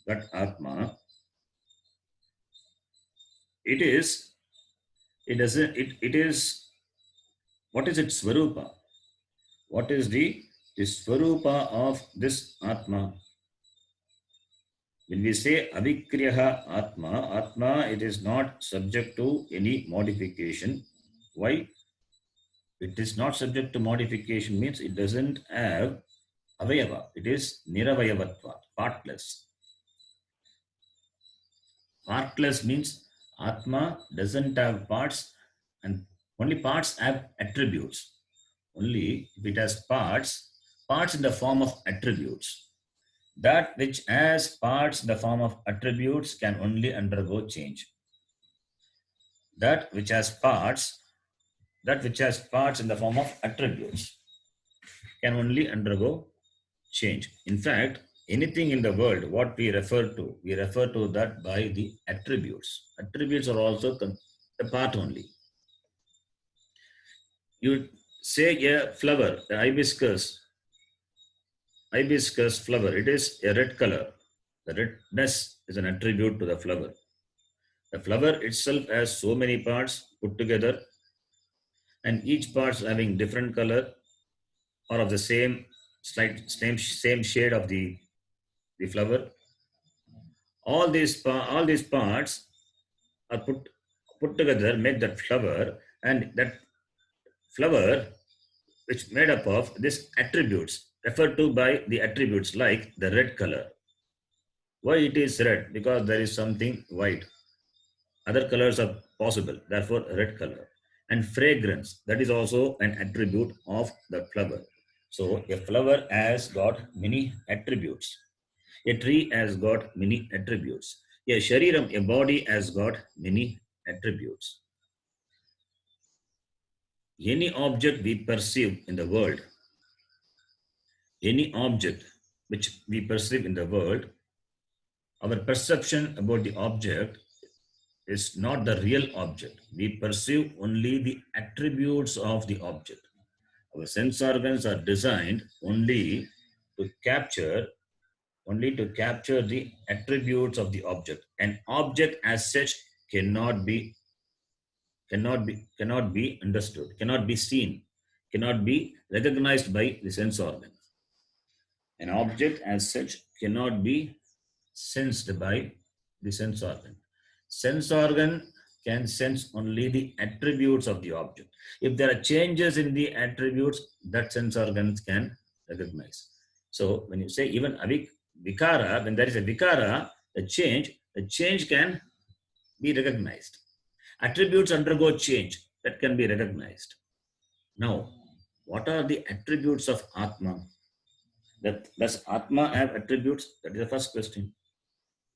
Speaker 1: That Atma, it is, what is its Svarupa? What is the Svarupa of this Atma? When we say avikriyaha Atma, it is not subject to any modification. Why? It is not subject to modification means it doesn't have avayava. It is niravayavatva, partless. Partless means Atma doesn't have parts and only parts have attributes. Only if it has parts in the form of attributes. That which has parts in the form of attributes can only undergo change. That which has parts in the form of attributes can only undergo change. In fact, anything in the world, what we refer to that by the attributes. Attributes are also a part only. You say a flower, the hibiscus flower, it is a red color. The redness is an attribute to the flower. The flower itself has so many parts put together and each part having different color or of the same shade of the flower. All these parts are put together, make that flower, and that flower which made up of these attributes, referred to by the attributes like the red color. Why it is red? Because there is something white. Other colors are possible, therefore red color. And fragrance, that is also an attribute of the flower. So a flower has got many attributes. A tree has got many attributes. A shariram, a body has got many attributes. Any object we perceive in the world, our perception about the object is not the real object. We perceive only the attributes of the object. Our sense organs are designed only to capture the attributes of the object. An object as such cannot be understood, cannot be seen, cannot be recognized by the sense organ. An object as such cannot be sensed by the sense organ. sense organ can sense only the attributes of the object. If there are changes in the attributes, that sense organs can recognize. So when you say even vikara, when there is a vikara, the change can be recognized. Attributes undergo change, that can be recognized. Now, what are the attributes of Atma? Does Atma have attributes? That is the first question.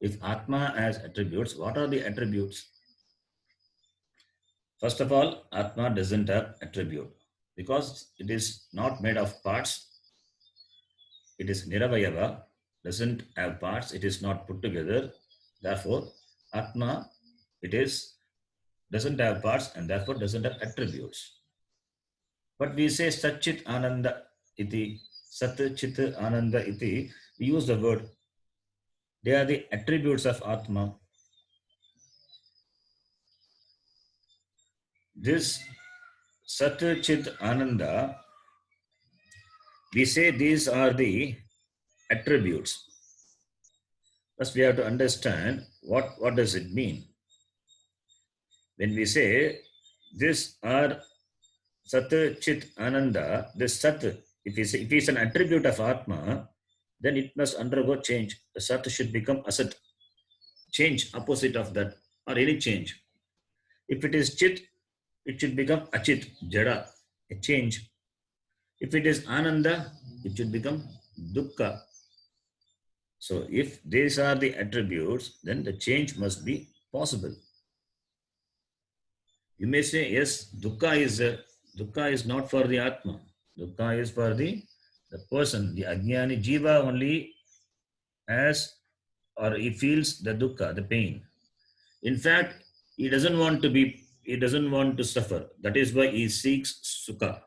Speaker 1: If Atma has attributes, what are the attributes? First of all, Atma doesn't have attribute because it is not made of parts. It is Niravayava, doesn't have parts. It is not put together. Therefore, Atma, doesn't have parts and therefore doesn't have attributes. But we say Satchit Ananda iti, Sat Chit Ananda iti, we use the word. They are the attributes of Atma. This Sat Chit Ananda, we say these are the attributes. First we have to understand what does it mean. When we say these are Sat Chit Ananda, this Sat, if it is an attribute of Atma, then it must undergo change. The Sat should become Asat. Change, opposite of that, or any change. If it is Chit, it should become Achit, Jada, a change. If it is Ananda, it should become Dukkha. So if these are the attributes, then the change must be possible. You may say, yes, Dukkha is not for the Atma. Dukkha is for the person, the Ajnani Jiva only has, or he feels the Dukkha, the pain. In fact, he doesn't want to suffer. That is why he seeks Sukha.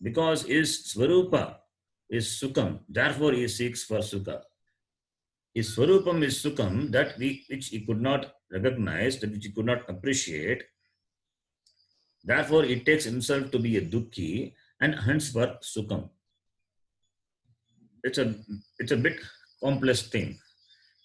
Speaker 1: Because his Swarupa is Sukham. Therefore, he seeks for Sukha. His Swarupam is Sukham, which he could not recognize, which he could not appreciate. Therefore, he takes himself to be a Dukkhi and hunts for Sukham. It's a bit complex thing.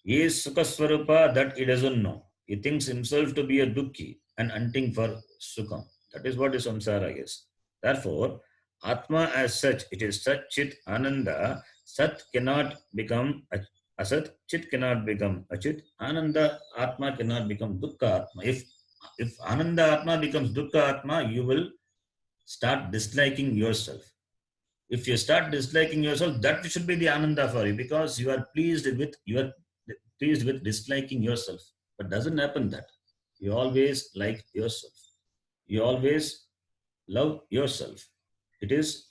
Speaker 1: He is Sukha Swarupa that he doesn't know. He thinks himself to be a Dukkhi and hunting for Sukham. That is what is samsara is. Therefore, Atma as such, it is Sat Chit Ananda. Sat cannot become Asat, Chit cannot become Achit, Ananda Atma cannot become Dukkha Atma. If Ananda Atma becomes Dukkha Atma, you will start disliking yourself. If you start disliking yourself, that should be the Ananda for you, because you are pleased with disliking yourself. But doesn't happen that. You always like yourself. You always love yourself. It is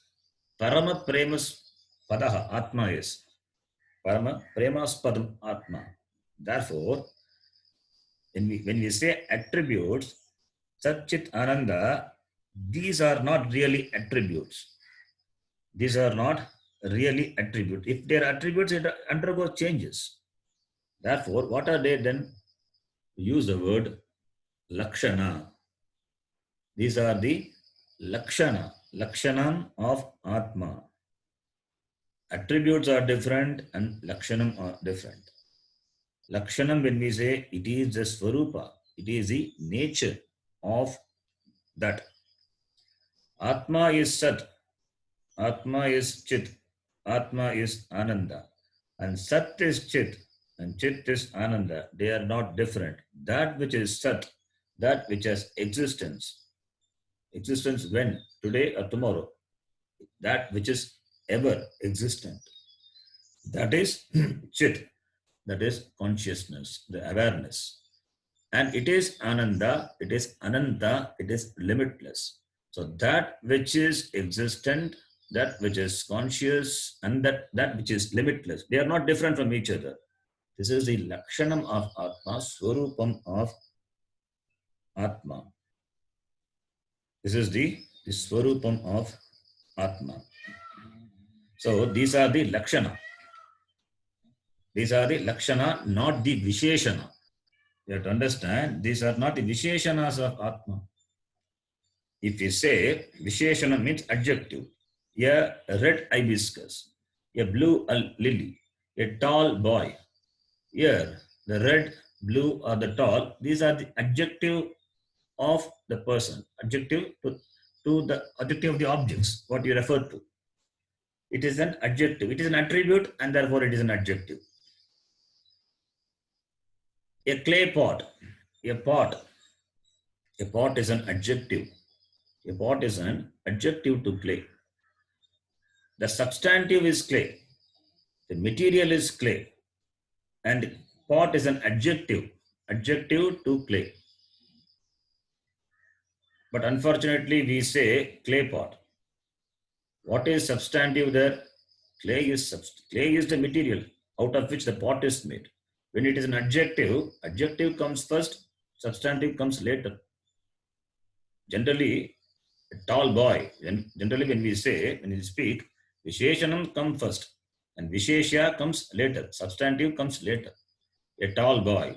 Speaker 1: Parama Premas Padaha, Atma is. Parama Premas Padam Atma. Therefore, when we say attributes, Sat Chit Ananda, these are not really attributes. These are not really attributes. If they are attributes, it undergoes changes. Therefore, what are they then? Use the word Lakshana. These are the Lakshanam of Atma. Attributes are different and Lakshanam are different. Lakshanam, when we say, it is the Swarupa, it is the nature of that. Atma is Sat, Atma is Chit, Atma is Ananda, and Sat is Chit and Chit is Ananda. They are not different. That which is Sat, that which has existence when? Today or tomorrow. That which is ever existent. That is Chit, that is consciousness, the awareness. And it is Ananda, it is Ananta, it is limitless. So that which is existent, that which is conscious, and that which is limitless, they are not different from each other. This is the Lakshanam of Atma, Swarupam of Atma. This is the Swarupam of Atma. So these are the Lakshana. These are the Lakshana, not the Visheshana. You have to understand, these are not the Visheshanas of Atma. If you say Visheshana means adjective, a red hibiscus, a blue lily, a tall boy. Here, the red, blue, or the tall, these are the adjective of the person, adjective to the adjective of the objects, what you refer to. It is an adjective. It is an attribute, and therefore it is an adjective. A clay pot, a pot, a pot is an adjective. A pot is an adjective to clay. The substantive is clay. The material is clay. And pot is an adjective to clay. But unfortunately, we say clay pot. What is substantive there? Clay is the material out of which the pot is made. When it is an adjective, adjective comes first, substantive comes later. Generally, a tall boy, generally when we speak, Visheshanam comes first and Vishesha comes later, substantive comes later. A tall boy,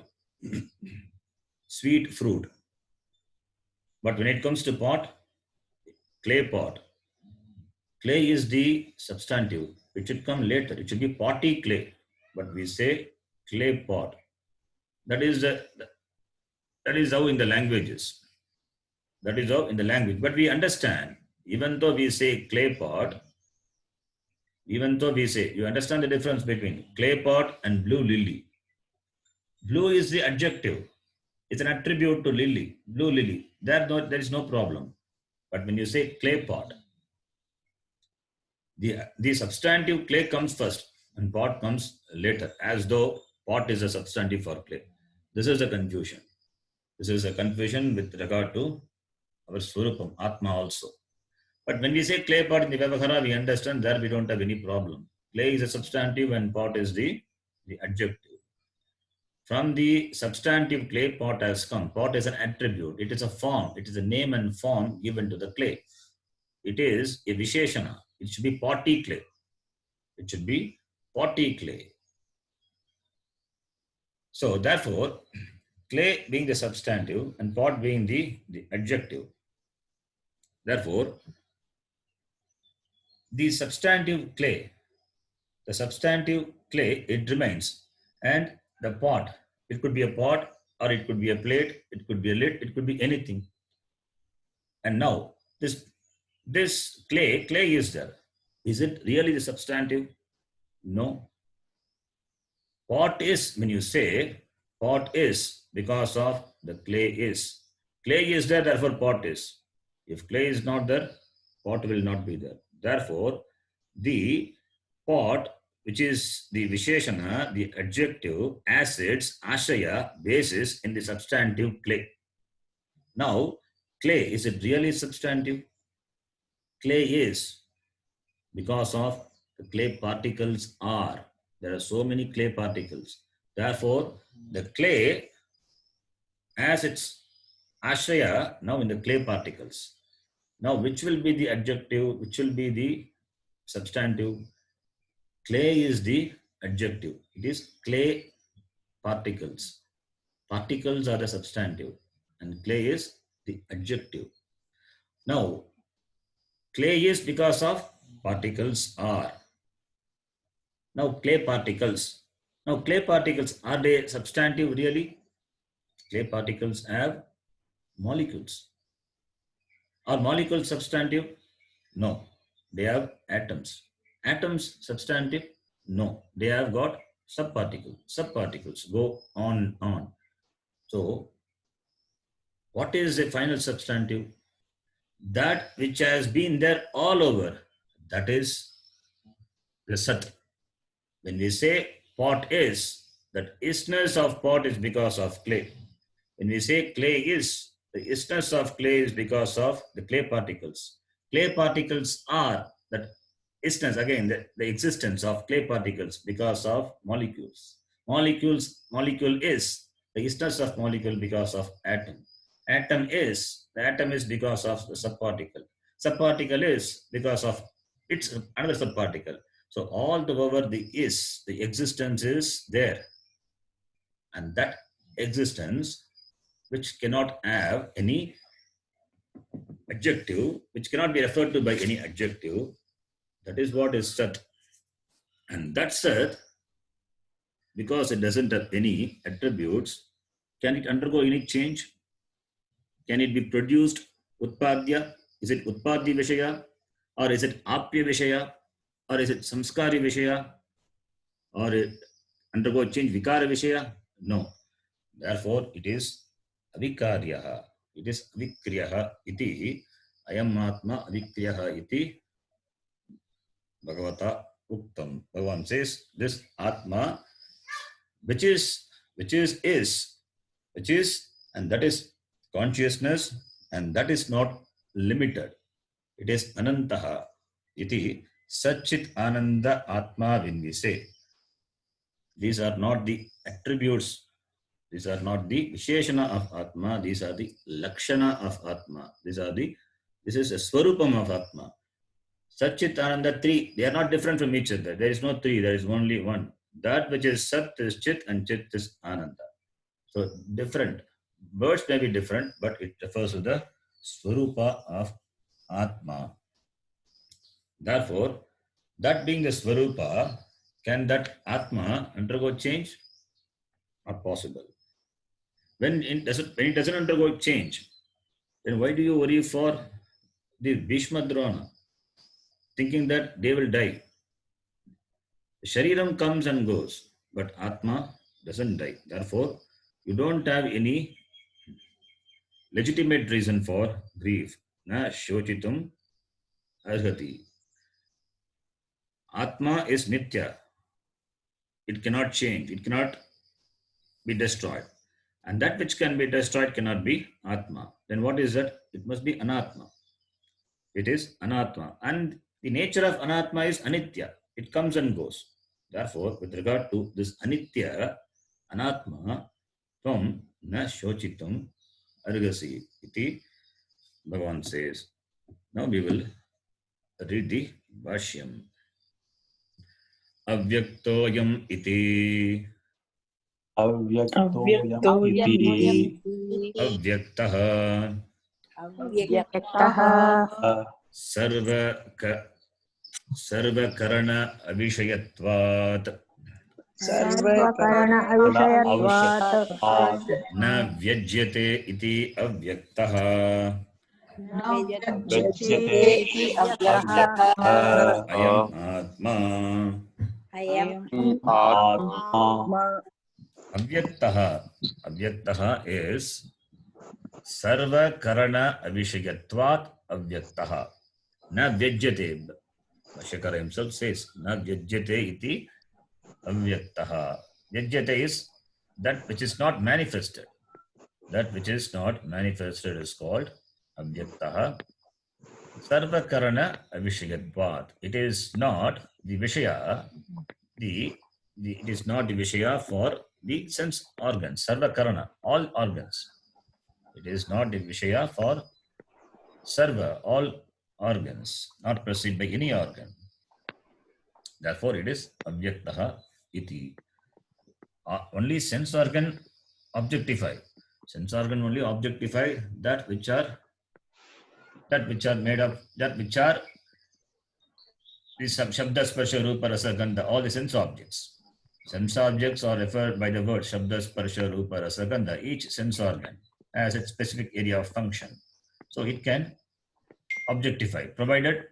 Speaker 1: sweet fruit. But when it comes to pot, clay pot, clay is the substantive. It should come later. It should be potty clay. But we say clay pot. That is how in the languages. That is how in the language. But we understand, even though we say clay pot, you understand the difference between clay pot and blue lily. Blue is the adjective. It's an attribute to lily, blue lily. There is no problem. But when you say clay pot, the substantive clay comes first and pot comes later, as though pot is a substantive for clay. This is a confusion. This is a confusion with regard to our Swarupam, Atma also. But when we say clay pot in the Vyavahara, we understand that we don't have any problem. Clay is a substantive and pot is the adjective. From the substantive, clay pot has come. Pot is an attribute. It is a form. It is a name and form given to the clay. It is a Visheshana. It should be potty clay. It should be potty clay. So therefore, clay being the substantive and pot being the adjective. Therefore, the substantive clay, it remains. And the pot, it could be a pot or it could be a plate, it could be a lid, it could be anything. And now, this clay is there. Is it really the substantive? No. Pot is, when you say pot is, because of the clay is. Clay is there, therefore pot is. If clay is not there, pot will not be there. Therefore, the pot, which is the Visheshana, the adjective, acids, ashaya, basis in the substantive clay. Now, clay, is it really substantive? Clay is, because of the clay particles are. There are so many clay particles. Therefore, the clay has its ashaya now in the clay particles. Now, which will be the adjective? Which will be the substantive? Clay is the adjective. It is clay particles. Particles are the substantive and clay is the adjective. Now, clay is because of particles are. Now, clay particles. Now, clay particles, are they substantive really? Clay particles have molecules. Are molecules substantive? No. They have atoms. Atoms substantive? No. They have got subparticles. Subparticles go on. So, what is the final substantive? That which has been there all over, that is the Sat. When we say pot is, that isness of pot is because of clay. When we say clay is, the isness of clay is because of the clay particles. Clay particles are that isness, again, the existence of clay particles because of molecules. Molecule is the isness of molecule because of atom. The atom is because of the subparticle. Subparticle is because of its another subparticle. So all over the existence is there. And that existence, which cannot have any adjective, which cannot be referred to by any adjective, that is what is Sat. And that Sat because it doesn't have any attributes, can it undergo any change? Can it be produced? Utpadya? Is it Utpadya Vishaya? Or is it Apya Vishaya? Or is it Samskari Vishaya? Or it undergo change Vikara Vishaya? No. Therefore, it is Avikaryaha. It is Avikriyaha iti. Ayam Atma Avikriyaha iti Bhagavata Uktam. Bhagavan says this Atma, which is, and that is consciousness, and that is not limited. It is Anantaha iti Satchit Ananda Atma, when we say. These are not the attributes. These are not the Visheshana of Atma. These are the Lakshana of Atma. This is a Swarupam of Atma. Satchit Ananda, three, they are not different from each other. There is no three, there is only one. That which is Sat is Chit and Chit is Ananda. So different. Words may be different, but it refers to the Swarupa of Atma. Therefore, that being the Swarupa, can that Atma undergo change? Not possible. When it doesn't undergo change, then why do you worry for the Bhishma Drona, thinking that they will die? Shariram comes and goes, but Atma doesn't die. Therefore, you don't have any legitimate reason for grief. Na shochitum arhati. Atma is nitya. It cannot change. It cannot be destroyed. And that which can be destroyed cannot be Atma. Then what is that? It must be Anatma. It is Anatma. And the nature of Anatma is Anitya. It comes and goes. Therefore, with regard to this Anitya, Anatma, Tvam na shochitum argasi iti, Bhagavan says. Now we will read the Bhashyam. Avyaktoyam iti.
Speaker 2: Avyaktoyam iti.
Speaker 1: Avyaktaha.
Speaker 2: Avyaktaha.
Speaker 1: Sarvakarana avishayatvat.
Speaker 2: Sarvakarana avishayatvat.
Speaker 1: Na vyajyate iti avyaktaha.
Speaker 2: Vyajyate iti avyaktaha.
Speaker 1: Ayam atma. Avyaktaha is Sarvakarana avishayatvat avyaktaha. Na vyajyate. Bhashyakara himself says, na vyajyate iti avyaktaha. Vyajyate is that which is not manifested. That which is not manifested is called avyaktaha. Sarvakarana avishayatvat. It is not the vishaya. It is not the vishaya for the sense organs. Sarvakarana, all organs. It is not the vishaya for sarva, all organs, not perceived by any organ. Therefore, it is avyaktaha iti. Only sense organ objectify. Sense organ only objectify that which are made of, that which are the Shabda, Sparsha, Rupa, Rasa, Gandha, all the sense objects. Sense objects are referred by the word Shabda, Sparsha, Rupa, Rasa, Gandha. Each sense organ has its specific area of function. So it can objectify, provided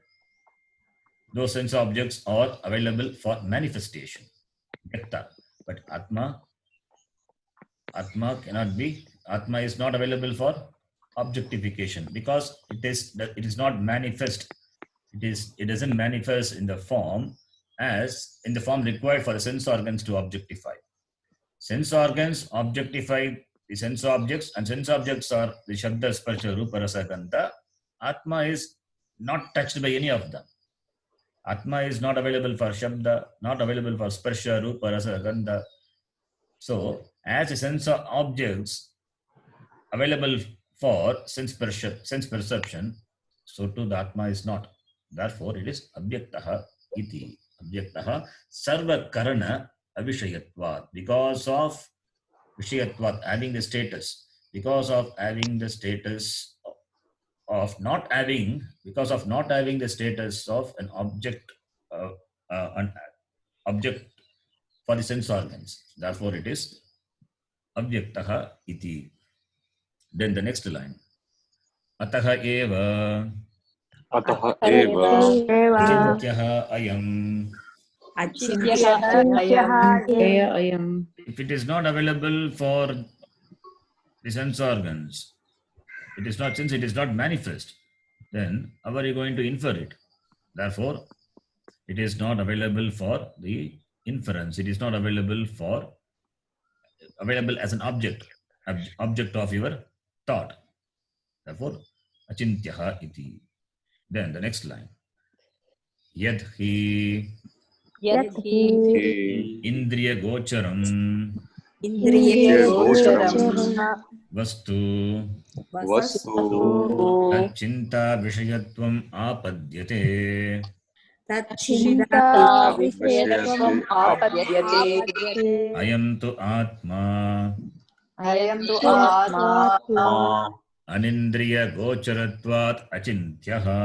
Speaker 1: those sense objects are available for manifestation. But Atma cannot be. Atma is not available for objectification because it is not manifest. It doesn't manifest in the form required for the sense organs to objectify. Sense organs objectify the sense objects, and sense objects are the Shabda, Sparsha, Rupa, Rasa, Gandha. Atma is not touched by any of them. Atma is not available for Shabda, not available for Sparsha, Rupa, Rasa, Gandha. So, as a sense of objects available for sense perception, so too the Atma is not. Therefore, it is avyaktaha iti. Avyaktaha sarva karana avishayatvat. Because of vishayatvat, having the status. Because of having the status of not having the status of an object for the sense organs. Therefore, it is avyaktaha iti. Then the next line. Ataha eva
Speaker 3: अतः एव
Speaker 1: achintyaha ayam.
Speaker 2: Achintyaha
Speaker 1: If it is not available for the sense organs, it is not, since it is not manifest, then how are you going to infer it? Therefore, it is not available for the inference. It is not available as an object of your thought. Therefore, achintyaha iti. Then the next line. Yadhi indriya gocharam vastu tachinta vishayatvam apadyate. Ayam tu atma anindriya gocharatvat achintyaha.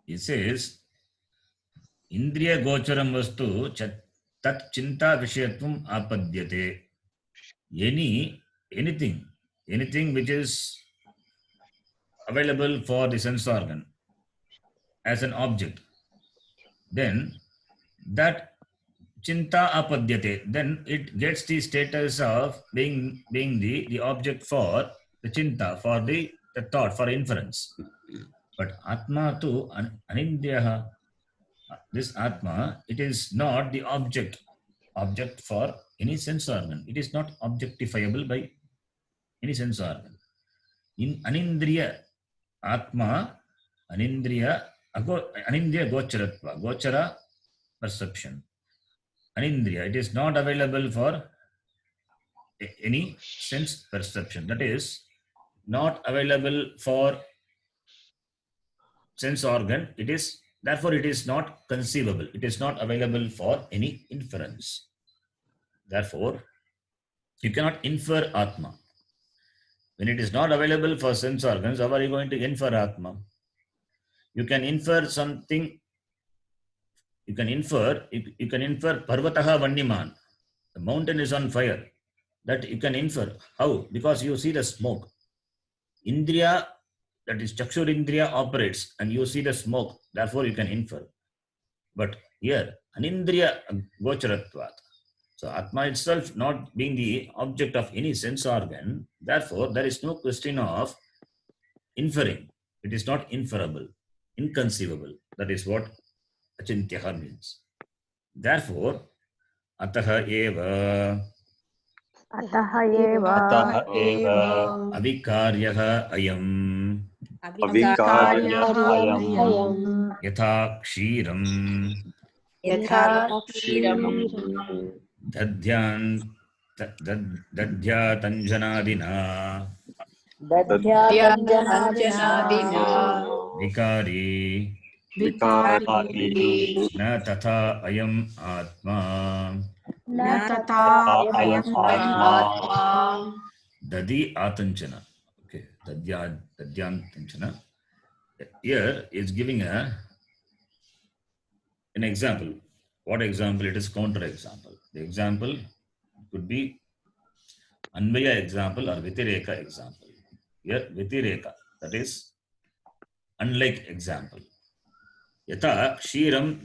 Speaker 1: It says, Indriya gocharam vastu tat chinta vishayatvam apadyate. Anything which is available for the sense organ as an object, then that chinta apadyate, then it gets the status of being the object for the chinta, for the thought, for inference. But atma tu anindriyaha, this atma, it is not the object for any sense organ. It is not objectifiable by any sense organ. In anindriya atma, anindriya gocharatva, gochara perception. Anindriya, it is not available for any sense perception. That is not available for sense organ. Therefore it is not conceivable. It is not available for any inference. Therefore, you cannot infer Atma. When it is not available for sense organs, how are you going to infer Atma? You can infer something. You can infer Parvataha Vanniman. The mountain is on fire. That you can infer. How? Because you see the smoke. Indriya, that is Chakshur Indriya, operates and you see the smoke. Therefore, you can infer. But here, Anindriya Gocharatvat. So, Atma itself not being the object of any sense organ, therefore, there is no question of inferring. It is not inferable, inconceivable. That is what Achintyaha means. Therefore, Ataha eva avikaryaha ayam yatha kshiram dadhyatanjanadina vikari na tatha ayam atma dadi atanchana. Okay, dadhyantanchana. Here it's giving an example. What example? It is counter example. The example could be Anvaya example or Vitireka example. Here Vitireka, that is unlike example. Yata kshiram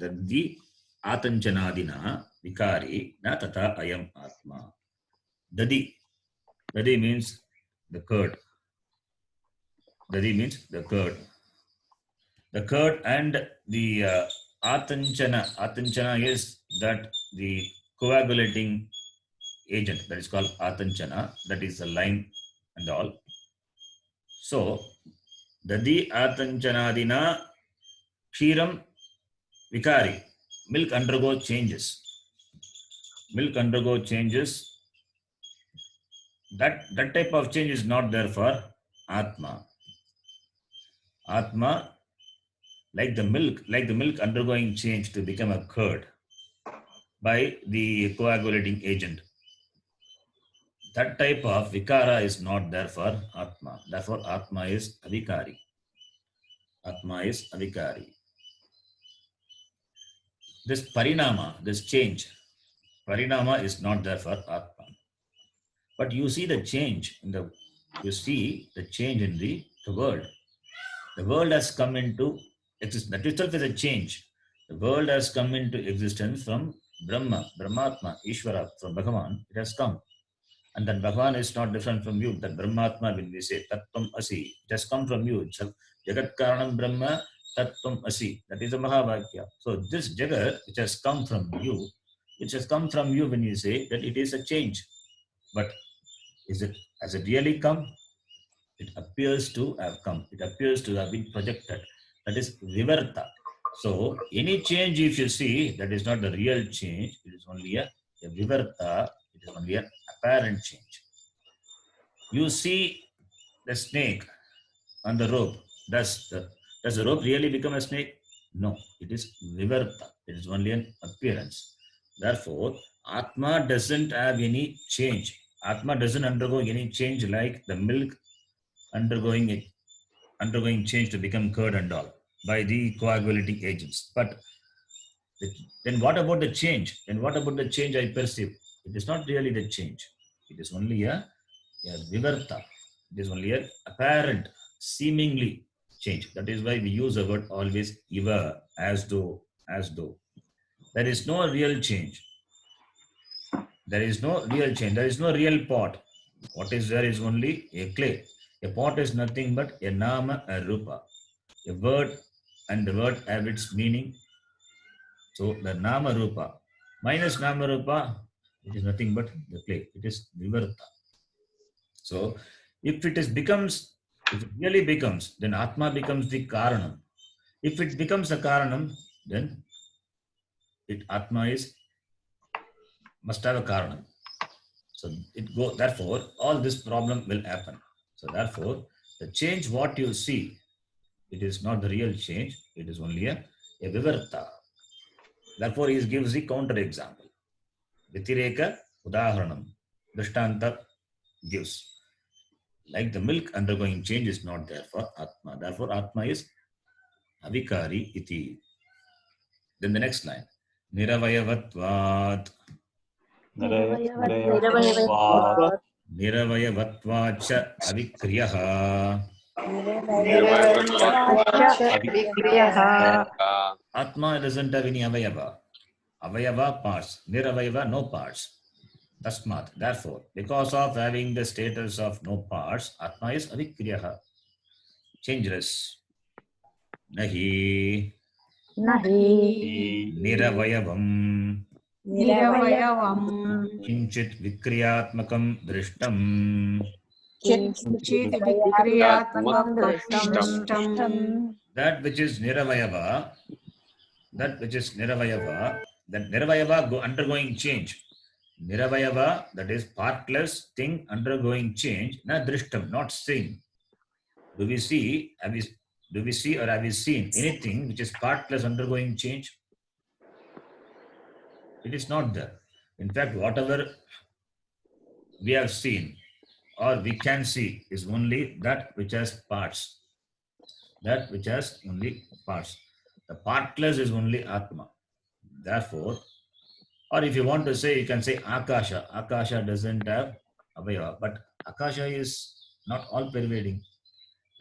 Speaker 1: dadhi atanchanadina vikari na tata ayam atma. Dadi means the curd. Dadi means the curd. The curd and the atanchana. Atanchana is that the coagulating agent, that is called atanchana. That is the lime and all. So, dadi atanchanadina kshiram vikari. Milk undergo changes. That type of change is not there for Atma. Atma, like the milk undergoing change to become a curd by the coagulating agent. That type of vikara is not there for Atma. Therefore, Atma is avikari. Atma is avikari. This parinama, this change, parinama is not there for Atma. But you see the change in the world. The world has come into existence. That itself is a change. The world has come into existence from Brahma, Brahmatma, Ishvara, from Bhagavan. It has come. And that Bhagavan is not different from you. That Brahmatma, when we say Tattvam Asi, it has come from you. It's a Jagat Karanam Brahma Tattvam Asi. That is a Mahavakya. So this Jagat, which has come from you, when you say that it is a change. But has it really come? It appears to have come. It appears to have been projected. That is Vivarta. So any change if you see, that is not the real change. It is only a Vivarta. It is only an apparent change. You see the snake on the rope. Does the rope really become a snake? No, it is Vivarta. It is only an appearance. Therefore, Atma doesn't have any change. Atma doesn't undergo any change like the milk undergoing change to become curd and all by the coagulating agents. But then what about the change? Then what about the change I perceive? It is not really the change. It is only a vivarta. It is only a apparent, seemingly change. That is why we use the word always iva, as though. There is no real change. There is no real change. There is no real pot. What is there is only a clay. A pot is nothing but a nama, a rupa. A word, and the word have its meaning. So the nama rupa minus nama rupa, it is nothing but the clay. It is vivarta. So if it really becomes, then Atma becomes the karanam. If it becomes a karanam, then Atma must have a karanam. So therefore, all this problem will happen. So therefore, the change what you see, it is not the real change, it is only a vivarta. Therefore, he gives the counter example. Vitireka udaharanam. Drishtanta gives. Like the milk undergoing change is not there for Atma. Therefore, Atma is avikari iti. Then the next line. Niravayavatvat. Niravayavatvacha avikriyaha. Atma doesn't have any avayava. Avayava parts. Niravayava no parts. Tasmat. Therefore, because of having the status of no parts, Atma is avikriyaha. Changeless. Nahi. Niravayavam. Kinchit vikriyatmakam drishtam. That which is Niravayava, that Niravayava undergoing change. Niravayava, that is partless thing undergoing change, na drishtam, not seen. Do we see or have we seen anything which is partless undergoing change? It is not there. In fact, whatever we have seen or we can see is only that which has parts. That which has only parts. The partless is only Atma. Therefore, or if you want to say, you can say Akasha. Akasha doesn't have Avayava, but Akasha is not all pervading.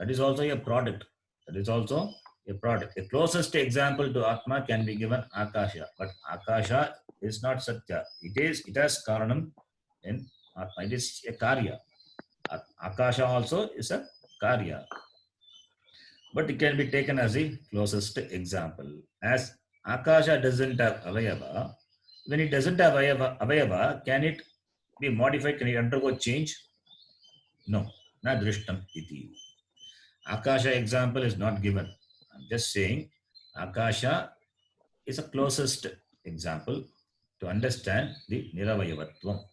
Speaker 1: That is also a product. The closest example to Atma can be given Akasha, but Akasha is not Satya. It has Karanam in Atma. It is a Karya. Akasha also is a Karya. But it can be taken as the closest example. As Akasha doesn't have Avayava, when it doesn't have Avayava, can it be modified? Can it undergo change? No. Na drishtam iti. Akasha example is not given. I'm just saying Akasha is a closest example to understand the Niravayavatvam.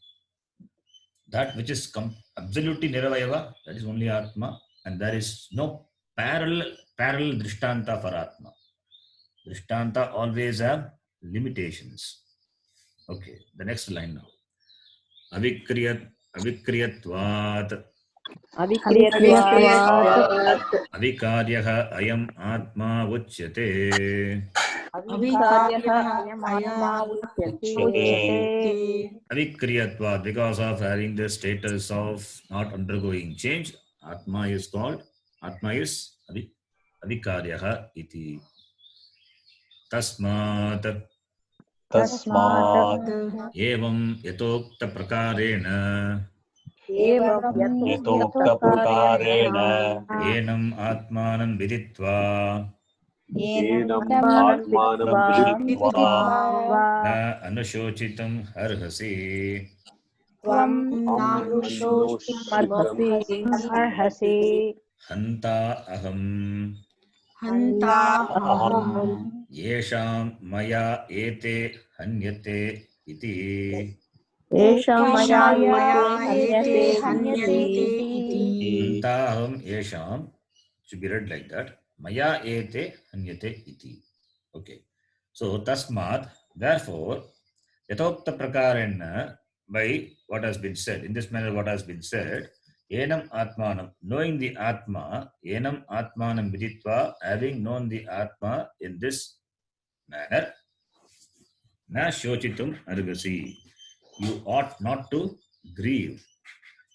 Speaker 1: That which is absolutely Niravayava, that is only Atma, and there is no parallel Drishtanta for Atma. Drishtanta always have limitations. Okay, the next line now. Avikriyatvat
Speaker 4: अविक्रियत्वात्
Speaker 1: अविकार्यः अयम् आत्मा उच्यते
Speaker 4: अविकार्यः अयमात्मा उच्यते
Speaker 1: Avikriyatva, because of having the status of not undergoing change, Atma is called, Atma is Avikaryaha iti. Tasmat
Speaker 3: तस्मात्
Speaker 1: evam yatokta prakarena
Speaker 3: यथोक्तप्रकारेण
Speaker 1: enam atmanam viditva
Speaker 3: एनम् आत्मानं विदित्वा
Speaker 1: na anushochitam arhasi.
Speaker 4: अर्हसि
Speaker 1: Hanta aham
Speaker 3: अहम्
Speaker 1: येषां मया एते हन्यते इति
Speaker 4: येषां मया हन्यते इति
Speaker 1: अन्ताहं येषां should be read like that maya ete hanyate iti. Okay, so tasmat, therefore, yatokta prakarena, by what has been said in this manner, what has been said, enam atmanam, knowing the atma, enam atmanam viditva, having known the atma in this manner, na shochitum argasi, you ought not to grieve.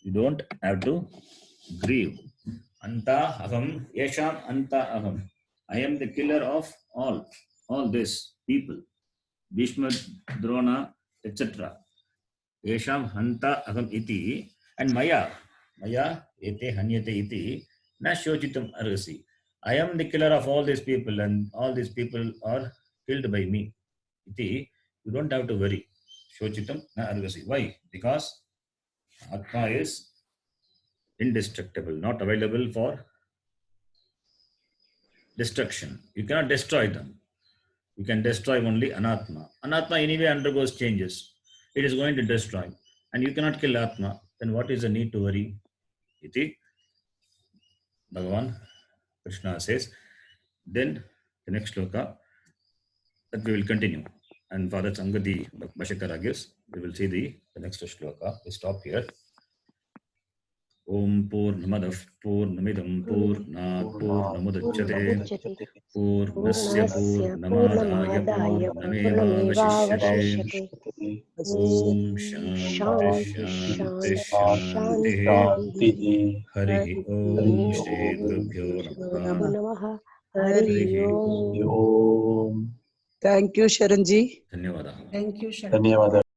Speaker 1: You don't have to grieve. Anta aham, yesham anta aham. I am the killer of all this people. Bhishma, Drona, etc. Yesham hanta aham iti, and maya ete hanyate iti, na shochitum argasi. I am the killer of all these people, and all these people are killed by me. Iti, you don't have to worry. Shochitam na argasi. Why? Because Atma is indestructible, not available for destruction. You cannot destroy them. You can destroy only Anatma. Anatma anyway undergoes changes. It is going to destroy. And you cannot kill Atma. Then what is the need to worry? Iti Bhagavan Krishna says. Then the next shloka that we will continue. And Father Sangadi Bhashikara gives, we will see the next shloka. We stop here. Om Purnamadah Purnamidam Purnat Purnamudachyate Purnasya Purnamadaya Purnamevavashishyate. Om Shanti Shanti Shanti. Harihi Om Shri Gurubhyo Namaha. Harihi Om.
Speaker 3: Om
Speaker 2: Thank you, Sharanji.
Speaker 1: Dhanyavadaha.
Speaker 3: धन्यवाद